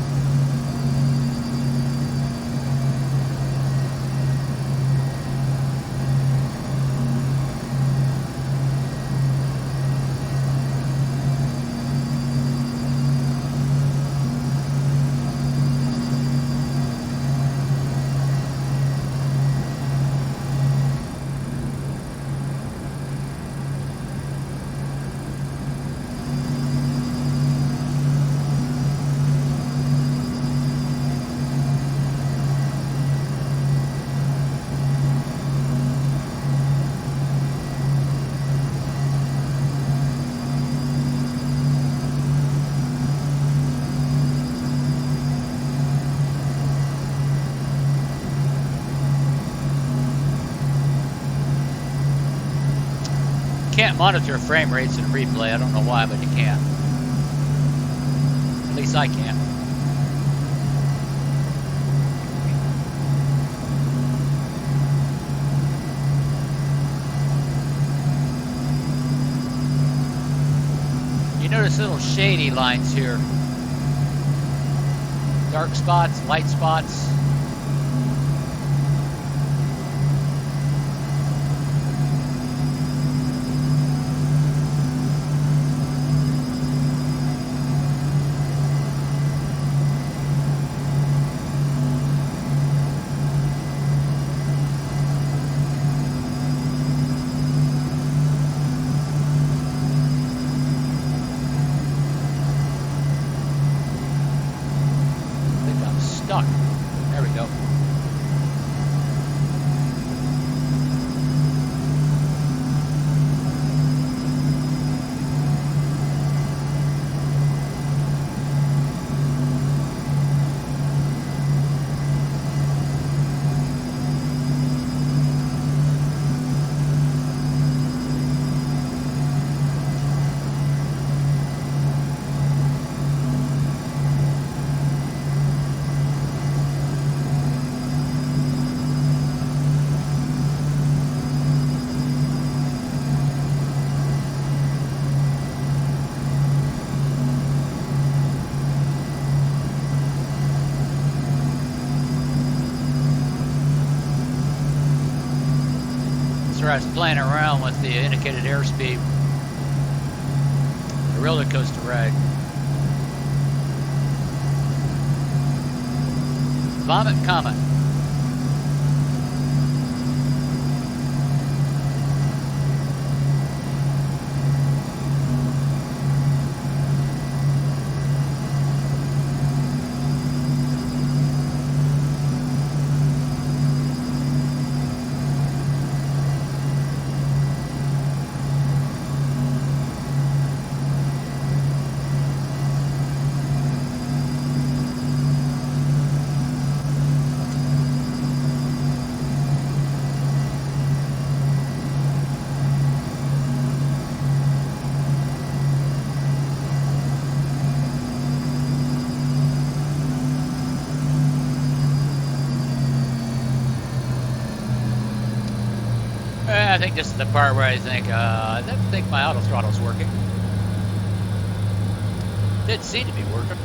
Can't monitor frame rates in replay. I don't know why, but you can. At least I can. You notice little shady lines here. Dark spots, light spots. Stuck. There we go. aircraft's playing around with the indicated airspeed. A roller coaster ride. Vomit Comet. I think this is the part where I think my auto throttle's working. Did seem to be working.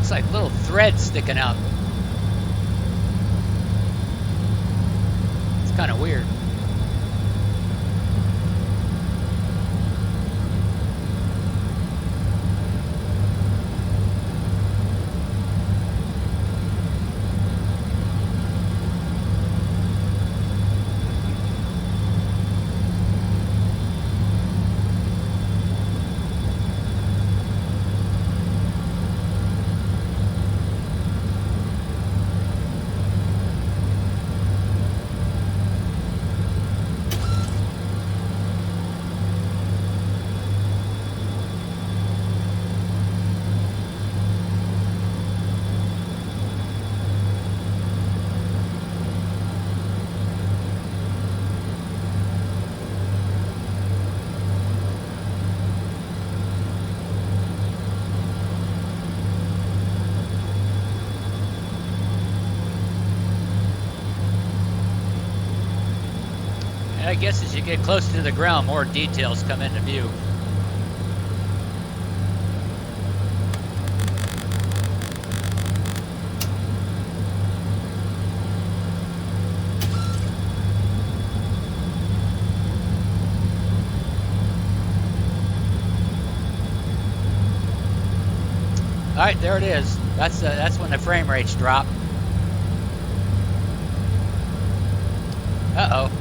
Looks like little threads sticking out. It's kind of weird. I guess as you get closer to the ground, more details come into view. All right, there it is. That's when the frame rates drop. Uh-oh.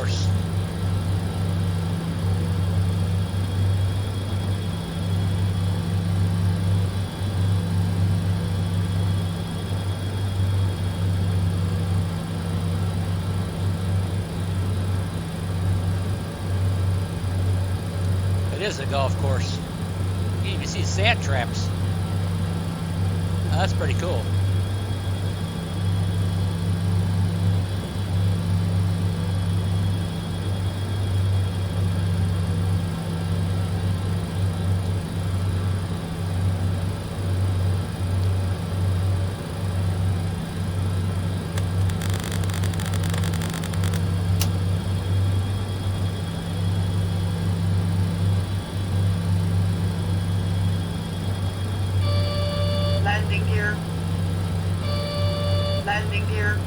course. It is a golf course. You can even see sand traps. That's pretty cool. Landing gear. Landing gear.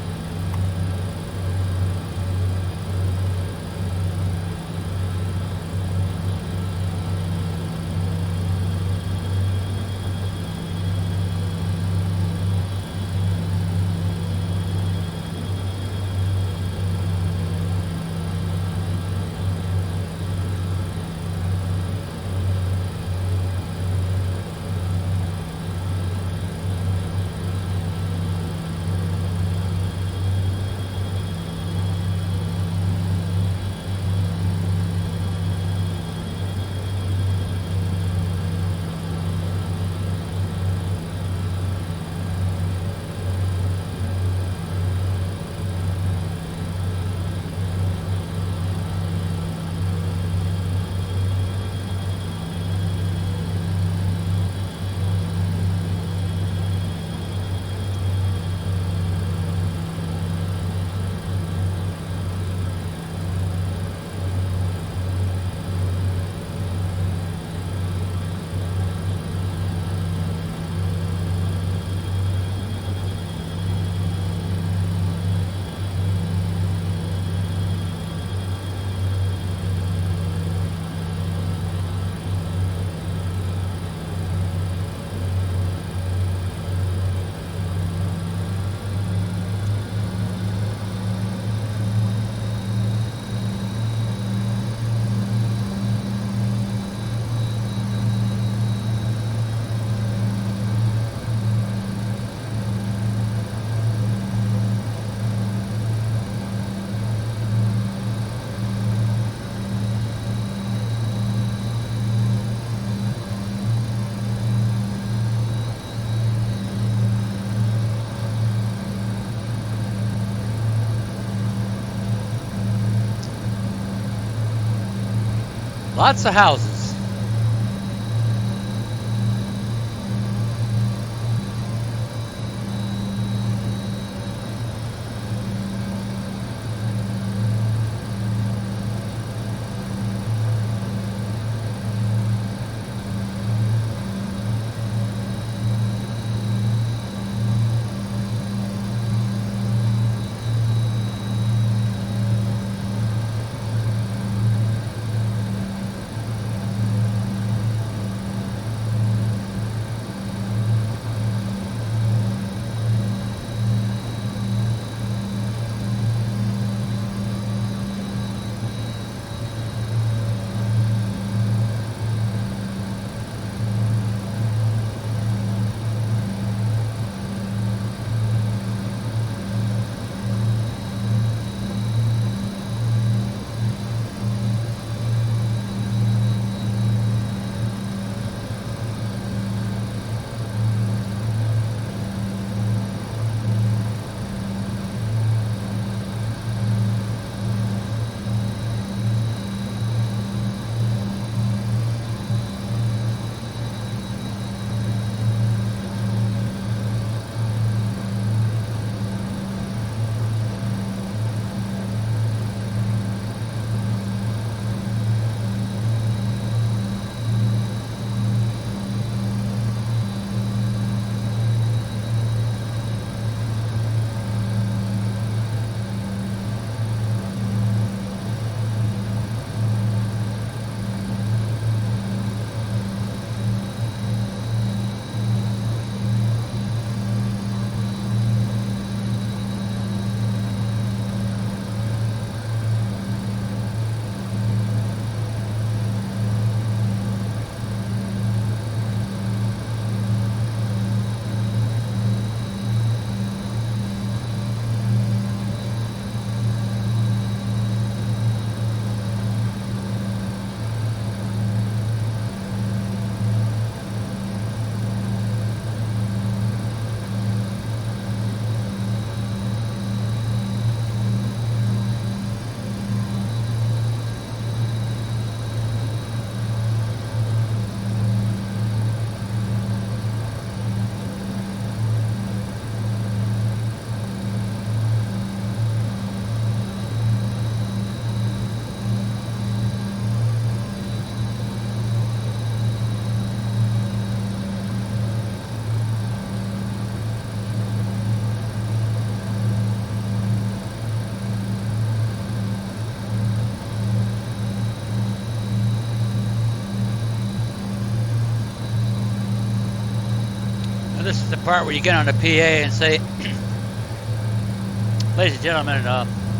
Lots of houses. this is the part where you get on the PA and say, ladies and gentlemen,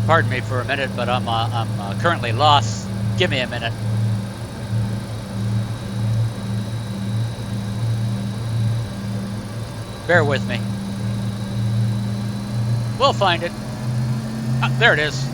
pardon me for a minute, but I'm currently lost. Give me a minute. Bear with me. We'll find it. Ah, there it is.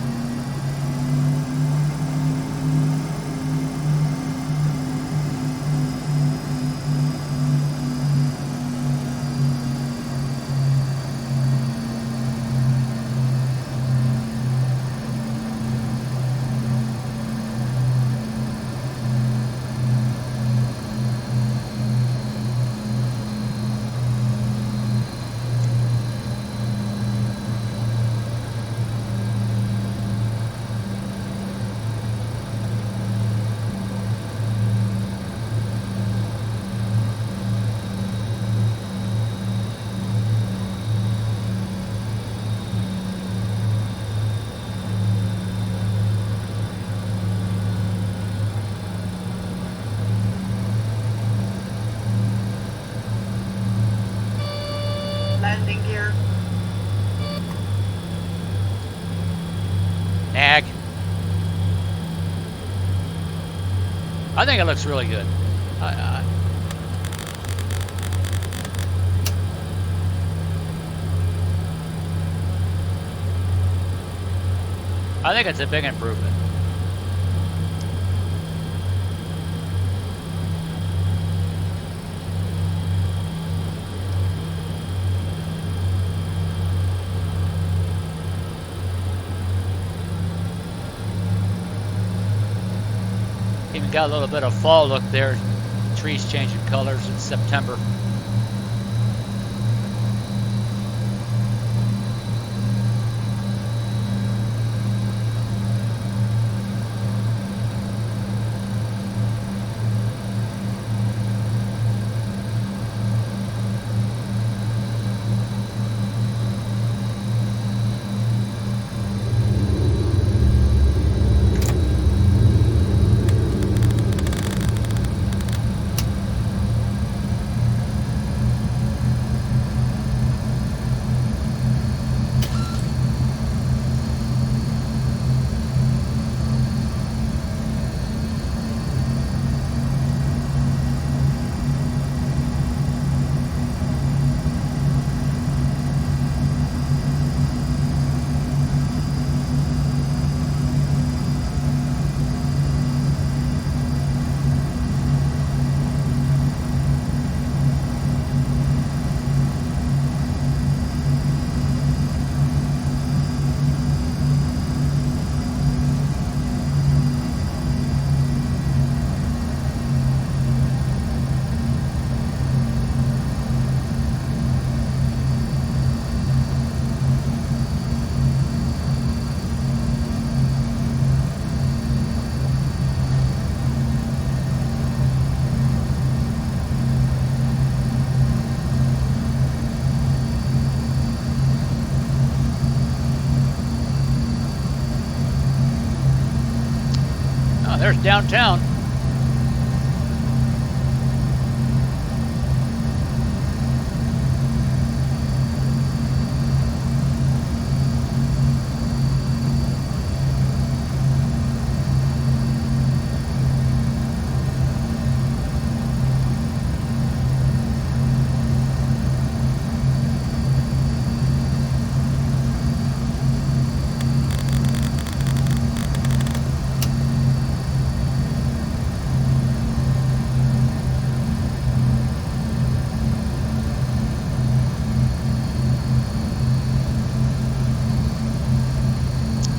Landing gear. Nag. I think it looks really good. I think it's a big improvement. Even got a little bit of fall look there. Trees changing colors in September. There's downtown.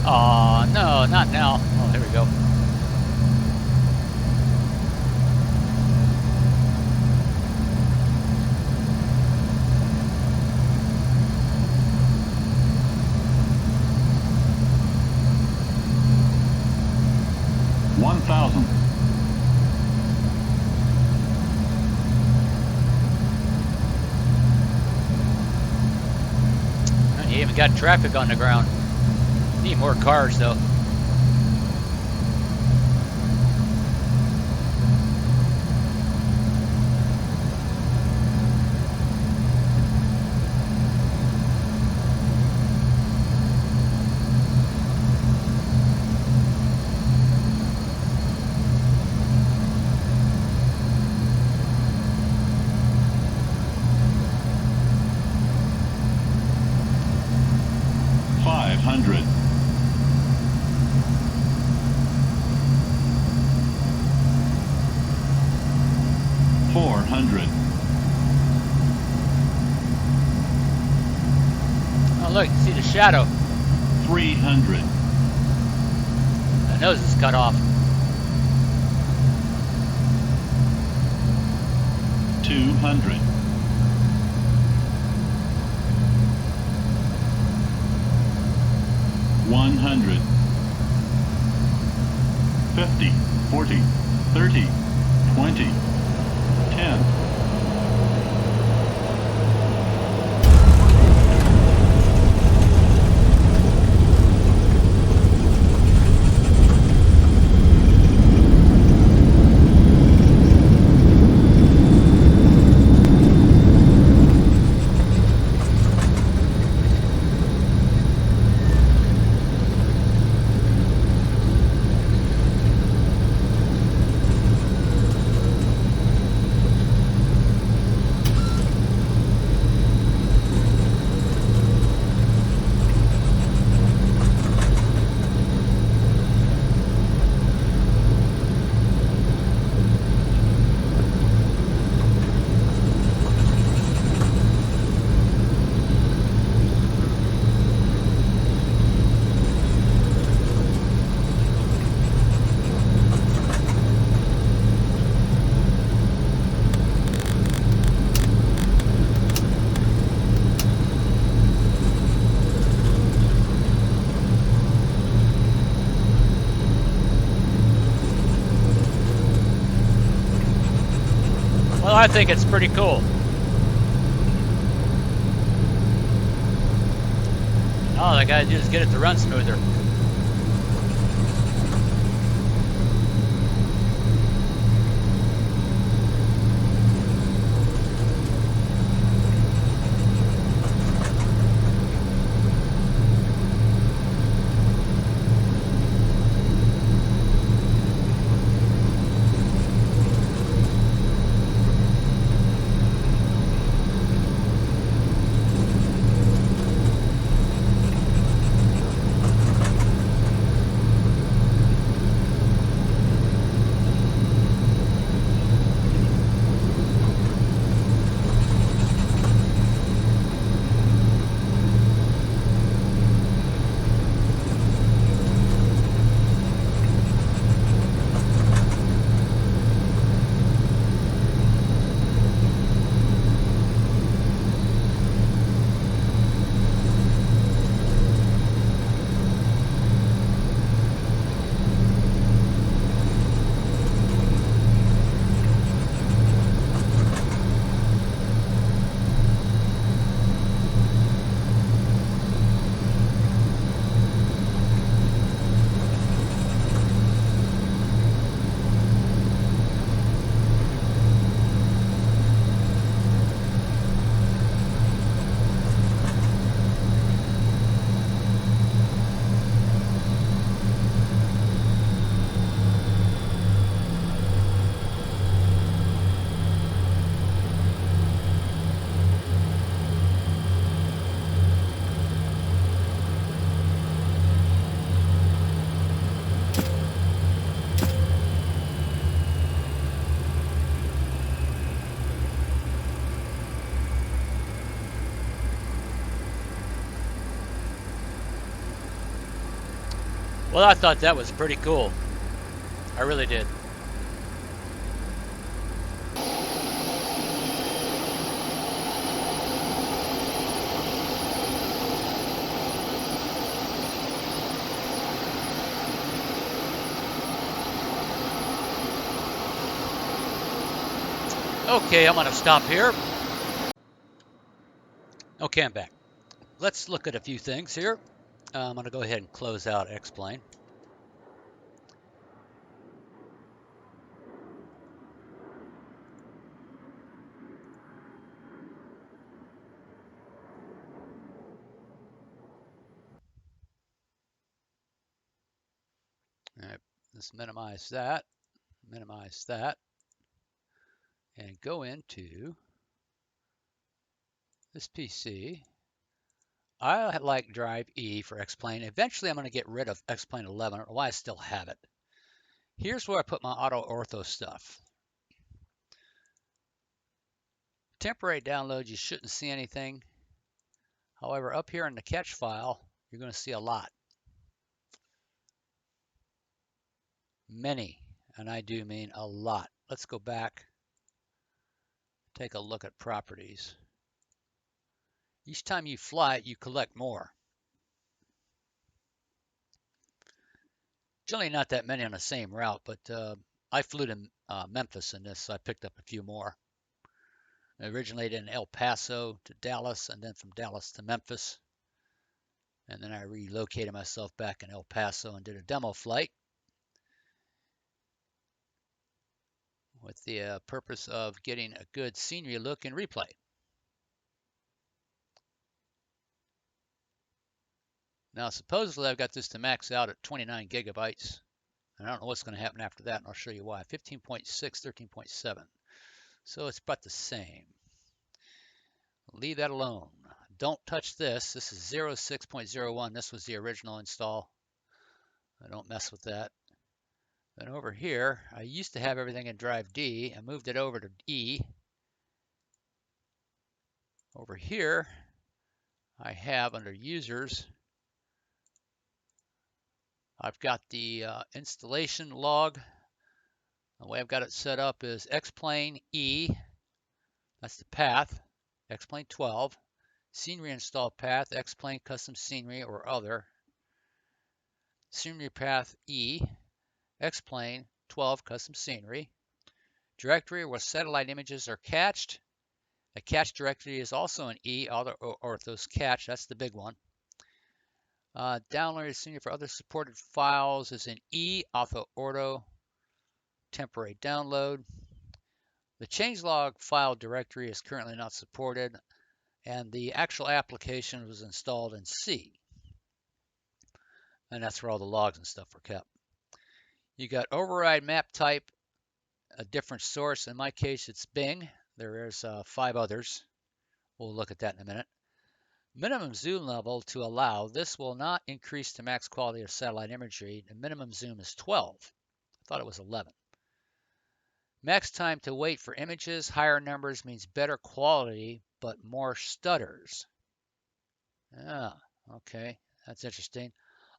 Oh, no, not now. Oh, there we go. And you even got traffic on the ground. Need more cars though. 400. Oh, look, you see the shadow. 300. The nose is cut off. 200. 100. 50, 40, 30, 20, 10. Well, I think it's pretty cool. All I gotta do is get it to run smoother. Well, I thought that was pretty cool. I really did. Okay, I'm gonna stop here. Okay, I'm back. Let's look at a few things here. I'm gonna go ahead and close out X-Plane. All right, let's minimize that, and go into this PC. I like Drive E for X-Plane. Eventually, I'm going to get rid of X-Plane 11. I don't know why I still have it. Here's where I put my Auto Ortho stuff. temporary download, you shouldn't see anything. However, up here in the catch file, you're going to see a lot. Many, and I do mean a lot. Let's go back, take a look at properties. Each time you fly it, you collect more. Generally not that many on the same route, but I flew to Memphis in this, so I picked up a few more. I originated in El Paso to Dallas, and then from Dallas to Memphis. And then I relocated myself back in El Paso and did a demo flight with the purpose of getting a good scenery look in replay. Now, supposedly I've got this to max out at 29 gigabytes. And I don't know what's going to happen after that, and I'll show you why. 15.6, 13.7. So it's about the same. Leave that alone. Don't touch this. This is 06.01. This was the original install. I don't mess with that. Then over here, I used to have everything in drive D. I moved it over to E. Over here, I have under users, I've got the installation log. The way I've got it set up is xplane E. That's the path, xplane12. Scenery install path, xplane custom scenery or other. Scenery path E, xplane 12 custom scenery. Directory where satellite images are cached. A cache directory is also an E, Auto Ortho's cache. That's the big one. Downloaded scenery for other supported files is an E, Auto Ortho temporary download. The changelog file directory is currently not supported, and the actual application was installed in C. And that's where all the logs and stuff were kept. You got override map type, a different source. In my case, it's Bing. There is 5 others. We'll look at that in a minute. Minimum zoom level to allow. This will not increase to max quality of satellite imagery. The minimum zoom is 12. I thought it was 11. Max time to wait for images. Higher numbers means better quality, but more stutters. Ah, okay. That's interesting.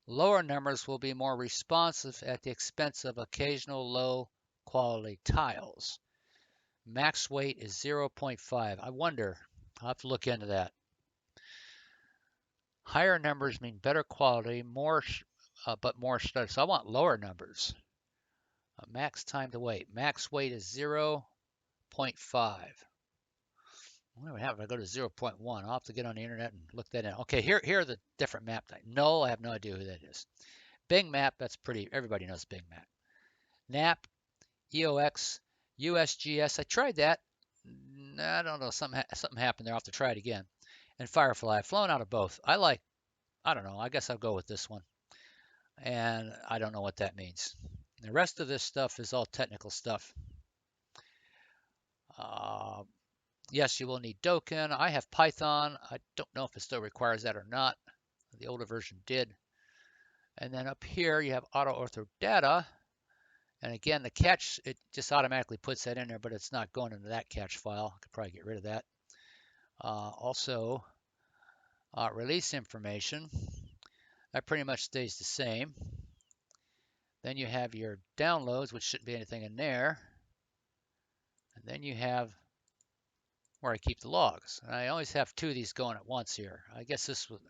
Lower numbers will be more responsive at the expense of occasional low quality tiles. Max weight is 0.5. I wonder. I'll have to look into that. Higher numbers mean better quality, but more stutters. So I want lower numbers. Max time to wait. Max weight is 0.5. What do we have if I go to 0.1? I'll have to get on the internet and look that in. Okay, here are the different map types. No, I have no idea who that is. Bing map, that's pretty, everybody knows Bing map. NAP, EOX, USGS, I tried that. I don't know, something happened there. I'll have to try it again. And Firefly, I've flown out of both. I don't know, I guess I'll go with this one. And I don't know what that means. The rest of this stuff is all technical stuff. Yes, you will need Dokken. I have Python. I don't know if it still requires that or not. The older version did. And then up here you have Auto Ortho data. And again, the cache, it just automatically puts that in there, but it's not going into that cache file. I could probably get rid of that. Also, release information. That pretty much stays the same. Then you have your downloads, which shouldn't be anything in there. And then you have where I keep the logs. And I always have 2 of these going at once here. I guess this was,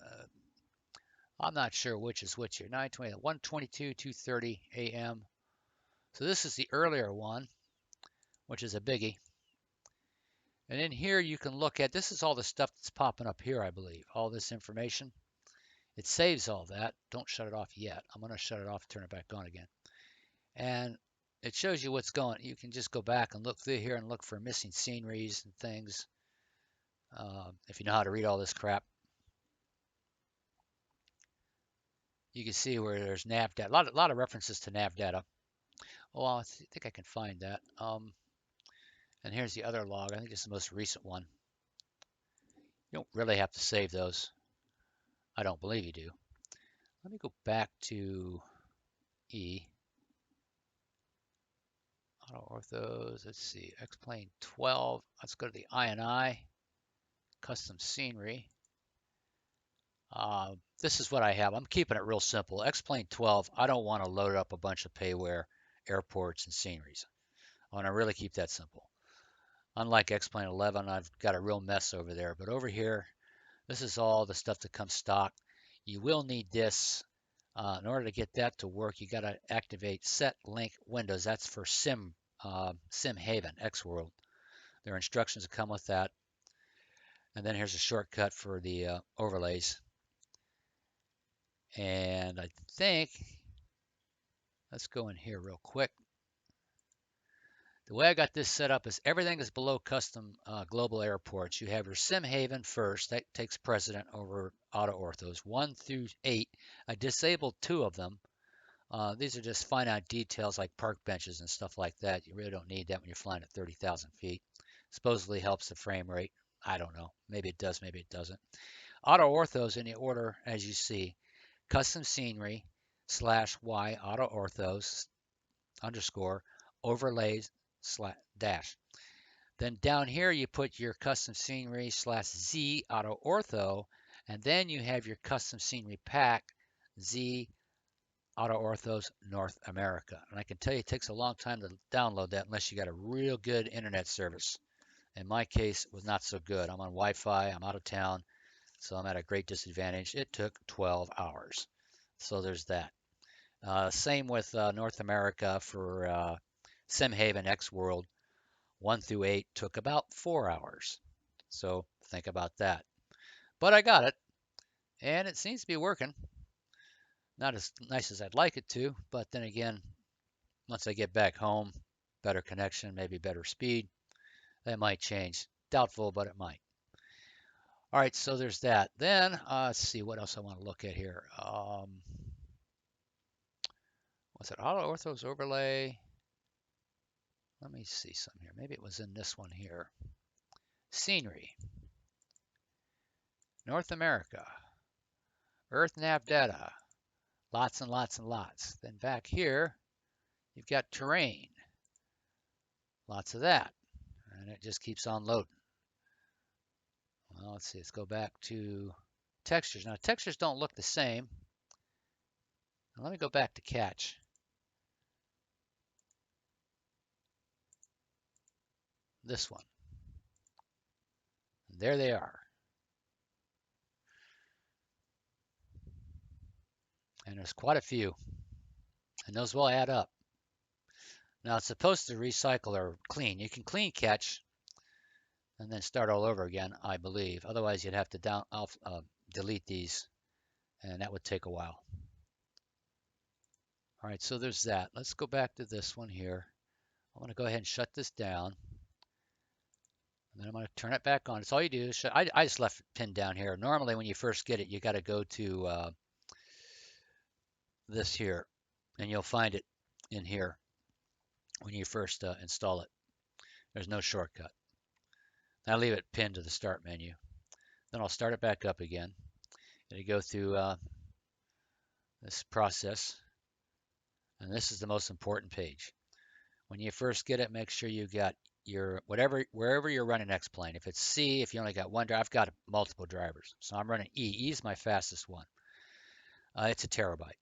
I'm not sure which is which here. 9:20, 1:22, 2:30 a.m. So this is the earlier one, which is a biggie. And in here you can look at, this is all the stuff that's popping up here, I believe. All this information. It saves all that. Don't shut it off yet. I'm going to shut it off and turn it back on again. And it shows you what's going. You can just go back and look through here and look for missing sceneries and things. If you know how to read all this crap. You can see where there's nav data. A lot of references to nav data. Oh, I think I can find that. And here's the other log. I think it's the most recent one. You don't really have to save those. I don't believe you do. Let me go back to E. Auto orthos. Let's see. X-plane 12. Let's go to the I&I. Custom scenery. This is what I have. I'm keeping it real simple. X-plane 12. I don't want to load up a bunch of payware, airports, and sceneries. I want to really keep that simple. Unlike X-plane 11, I've got a real mess over there. But over here, this is all the stuff that comes stock. You will need this. In order to get that to work, you got to activate Set Link Windows. That's for Simheaven, X-World. There are instructions that come with that. And then here's a shortcut for the overlays. And I think, let's go in here real quick. The way I got this set up is everything is below custom global airports. You have your Simheaven first. That takes precedent over Auto Orthos. 1 through 8. I disabled 2 of them. These are just finite details like park benches and stuff like that. You really don't need that when you're flying at 30,000 feet. Supposedly helps the frame rate. I don't know. Maybe it does, maybe it doesn't. Auto Orthos in the order as you see. Custom scenery /Y Auto Orthos _ overlays /dash. Then down here you put your custom scenery /Z Auto Ortho, and then you have your custom scenery pack Z Auto Orthos North America. And I can tell you it takes a long time to download that unless you got a real good internet service. In my case, it was not so good. I'm on Wi-Fi, I'm out of town, so I'm at a great disadvantage. It took 12 hours. So there's that. Same with North America for Simheaven X-World. 1 through 8 took about 4 hours. So think about that. But I got it, and it seems to be working. Not as nice as I'd like it to, but then again, once I get back home, better connection, maybe better speed, that might change. Doubtful, but it might. All right, so there's that. Then let's see what else I want to look at here. Was it Auto Orthos overlay? Let me see some here. Maybe it was in this one here. Scenery. North America. Earth nav data. Lots and lots and lots. Then back here, you've got terrain. Lots of that. And it just keeps on loading. Well, let's see. Let's go back to textures. Now, textures don't look the same. Now, let me go back to catch. This one. And there they are. And there's quite a few. And those will add up. Now, it's supposed to recycle or clean. You can clean catch and then start all over again, I believe. Otherwise, you'd have to delete these, and that would take a while. All right, so there's that. Let's go back to this one here. I'm going to go ahead and shut this down. And then I'm going to turn it back on. It's all you do. I just left it pinned down here. Normally, when you first get it, you got to go to this here, and you'll find it in here when you first install it. There's no shortcut. I leave it pinned to the start menu. Then I'll start it back up again. It'll go through this process. And this is the most important page. When you first get it, make sure you got your wherever you're running X-plane. If it's C, if you only got one driver, I've got multiple drivers. So I'm running E. E is my fastest one. It's a terabyte.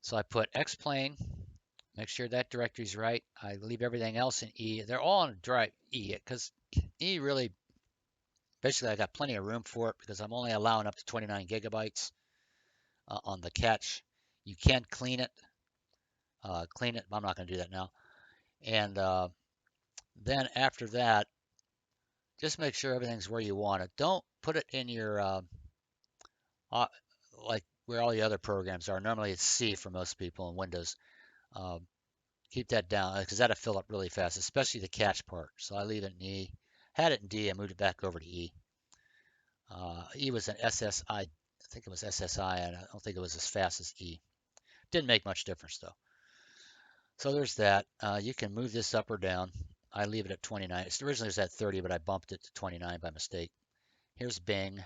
So I put X-plane, make sure that directory's right. I leave everything else in E. They're all in drive E because E really, basically I got plenty of room for it because I'm only allowing up to 29 gigabytes on the catch. You can clean it. But I'm not going to do that now. And then after that, just make sure everything's where you want it. Don't put it in your, like where all the other programs are. Normally it's C for most people in Windows. Keep that down because that'll fill up really fast, especially the catch part. So I leave it in E. Had it in D, I moved it back over to E. E was an SSI, I think it was SSI, and I don't think it was as fast as E. Didn't make much difference though. So there's that. You can move this up or down. I leave it at 29. It originally was at 30, but I bumped it to 29 by mistake. Here's Bing.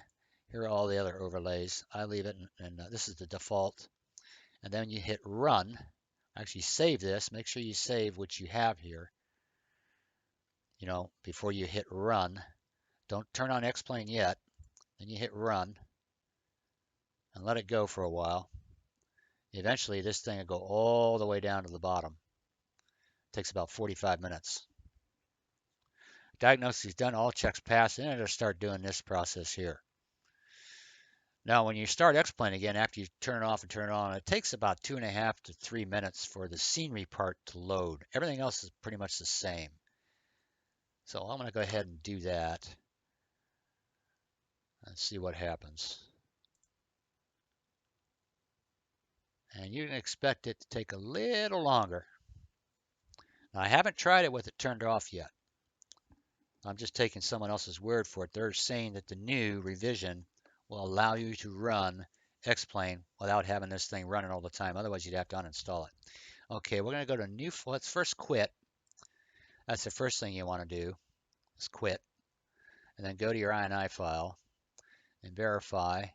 Here are all the other overlays. I leave it, and this is the default. And then you hit run. Actually save this. Make sure you save what you have here, you know, before you hit run. Don't turn on X-Plane yet. Then you hit run and let it go for a while. Eventually this thing will go all the way down to the bottom. It takes about 45 minutes. Diagnosis is done, all checks passed, and it'll start doing this process here. Now, when you start X-Plane again, after you turn it off and turn it on, it takes about 2.5 to 3 minutes for the scenery part to load. Everything else is pretty much the same. So I'm going to go ahead and do that and see what happens. And you can expect it to take a little longer. Now, I haven't tried it with it turned off yet. I'm just taking someone else's word for it. They're saying that the new revision will allow you to run X-Plane without having this thing running all the time. Otherwise, you'd have to uninstall it. Okay, we're going to go to new. Let's first quit. That's the first thing you want to do is quit. And then go to your INI file and verify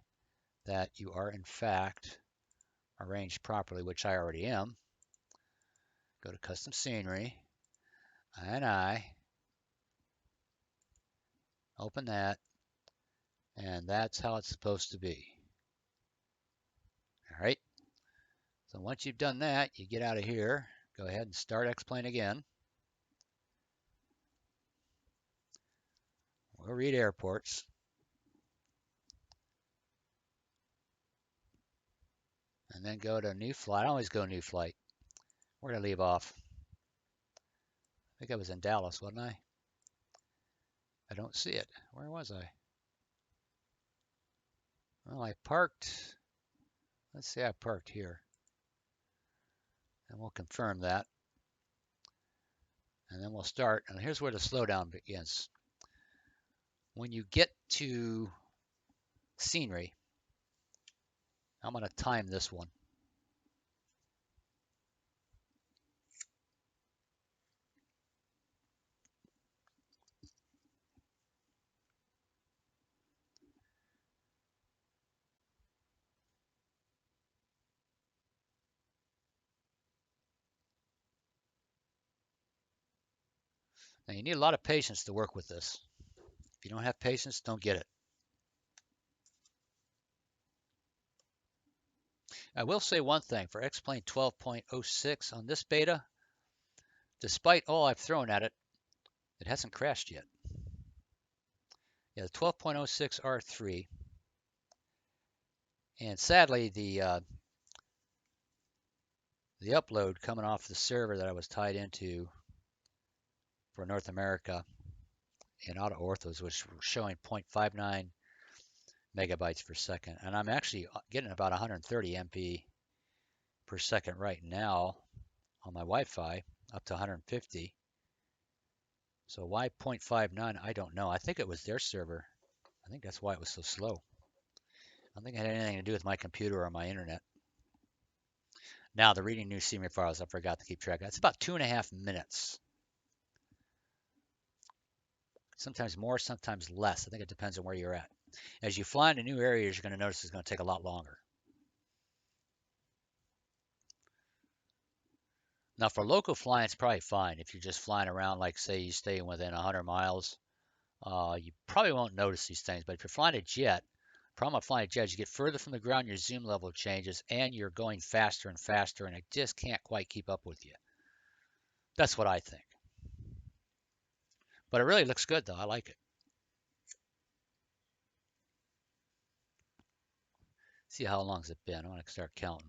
that you are in fact arranged properly, which I already am. Go to custom scenery, INI, open that, and that's how it's supposed to be. All right. So once you've done that, you get out of here, go ahead and start X-Plane again. We'll read airports. And then go to new flight. I always go new flight. Where did I leave off? I think I was in Dallas, wasn't I? I don't see it. Where was I? Well, I parked. Let's say I parked here. And we'll confirm that. And then we'll start. And here's where the slowdown begins. When you get to scenery, I'm going to time this one. Now you need a lot of patience to work with this. If you don't have patience, don't get it. I will say one thing for X-Plane 12.06 on this beta, despite all I've thrown at it, it hasn't crashed yet. Yeah, the 12.06 R3, and sadly the upload coming off the server that I was tied into for North America in Auto Orthos was showing 0.59 megabytes per second, and I'm actually getting about 130 MP per second right now on my Wi-Fi, up to 150. So why 0.59? I don't know. I think it was their server. I think that's why it was so slow. I don't think it had anything to do with my computer or my internet. Now, the reading new scenery files, I forgot to keep track of. It's about 2.5 minutes. Sometimes more, sometimes less. I think it depends on where you're at. As you fly into new areas, you're going to notice it's going to take a lot longer. Now, for local flying, it's probably fine. If you're just flying around, like say you stay within 100 miles, you probably won't notice these things. But if you're flying a jet, problem with flying a jet is you get further from the ground, your zoom level changes, and you're going faster and faster, and it just can't quite keep up with you. That's what I think. But it really looks good, though. I like it. See how long's it been. I'm going to start counting.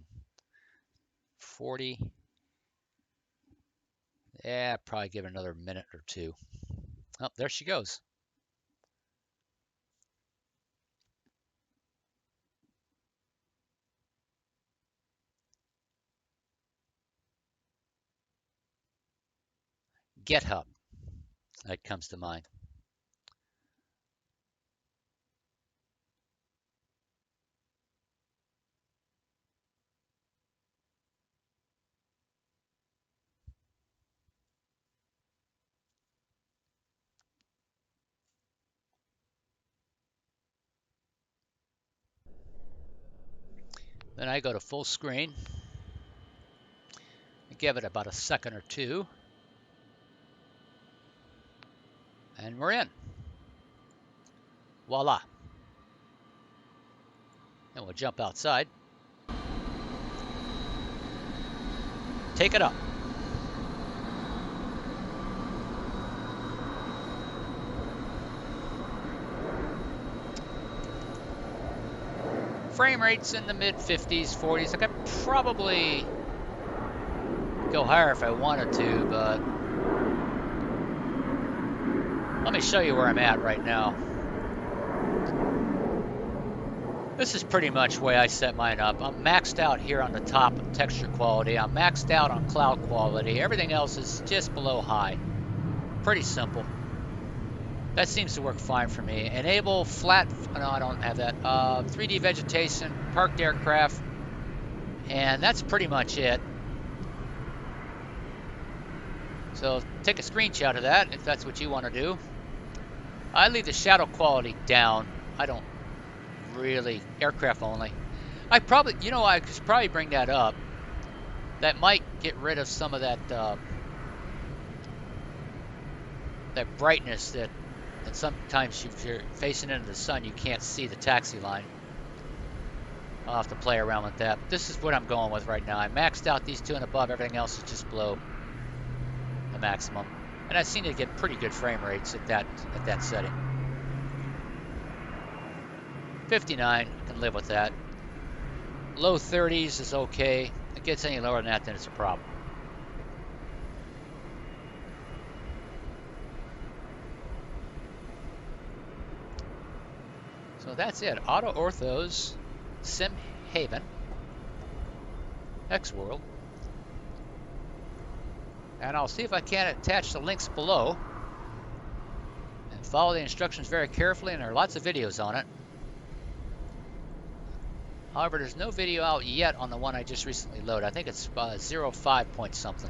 40. Yeah, probably give it another minute or two. Oh, there she goes. GitHub. That comes to mind. Then I go to full screen. give it about a second or two. And we're in. Voila. And we'll jump outside. Take it up. Frame rates in the mid 50s, 40s. I could probably go higher if I wanted to, but let me show you where I'm at right now. This is pretty much the way I set mine up. I'm maxed out here on the top of texture quality. I'm maxed out on cloud quality. Everything else is just below high. Pretty simple. That seems to work fine for me. Enable flat, no, I don't have that. 3D vegetation, parked aircraft, and that's pretty much it. So take a screenshot of that if that's what you want to do. I leave the shadow quality down. I don't really, aircraft only. I probably, you know, I could probably bring that up. That might get rid of some of that that brightness that sometimes if you're facing into the sun, you can't see the taxi line. I'll have to play around with that. This is what I'm going with right now. I maxed out these two and above. Everything else is just below the maximum. And I've seen it get pretty good frame rates at that setting. 59, I can live with that. Low 30s is okay. If it gets any lower than that, then it's a problem. So that's it. Auto Ortho's Simheaven X World. And I'll see if I can attach the links below. And follow the instructions very carefully, and there are lots of videos on it. However, there's no video out yet on the one I just recently loaded. I think it's 05 point something.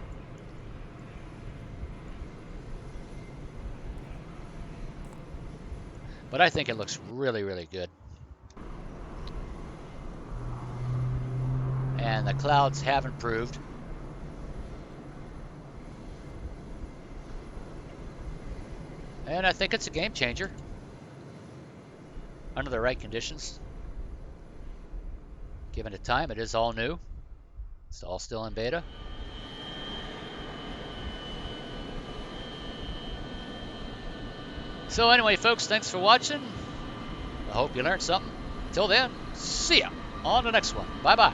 But I think it looks really, really good. And the clouds have improved. And I think it's a game changer. Under the right conditions. Given it time, it is all new. It's all still in beta. So anyway, folks, thanks for watching. I hope you learned something. Till then, see ya on the next one. Bye-bye.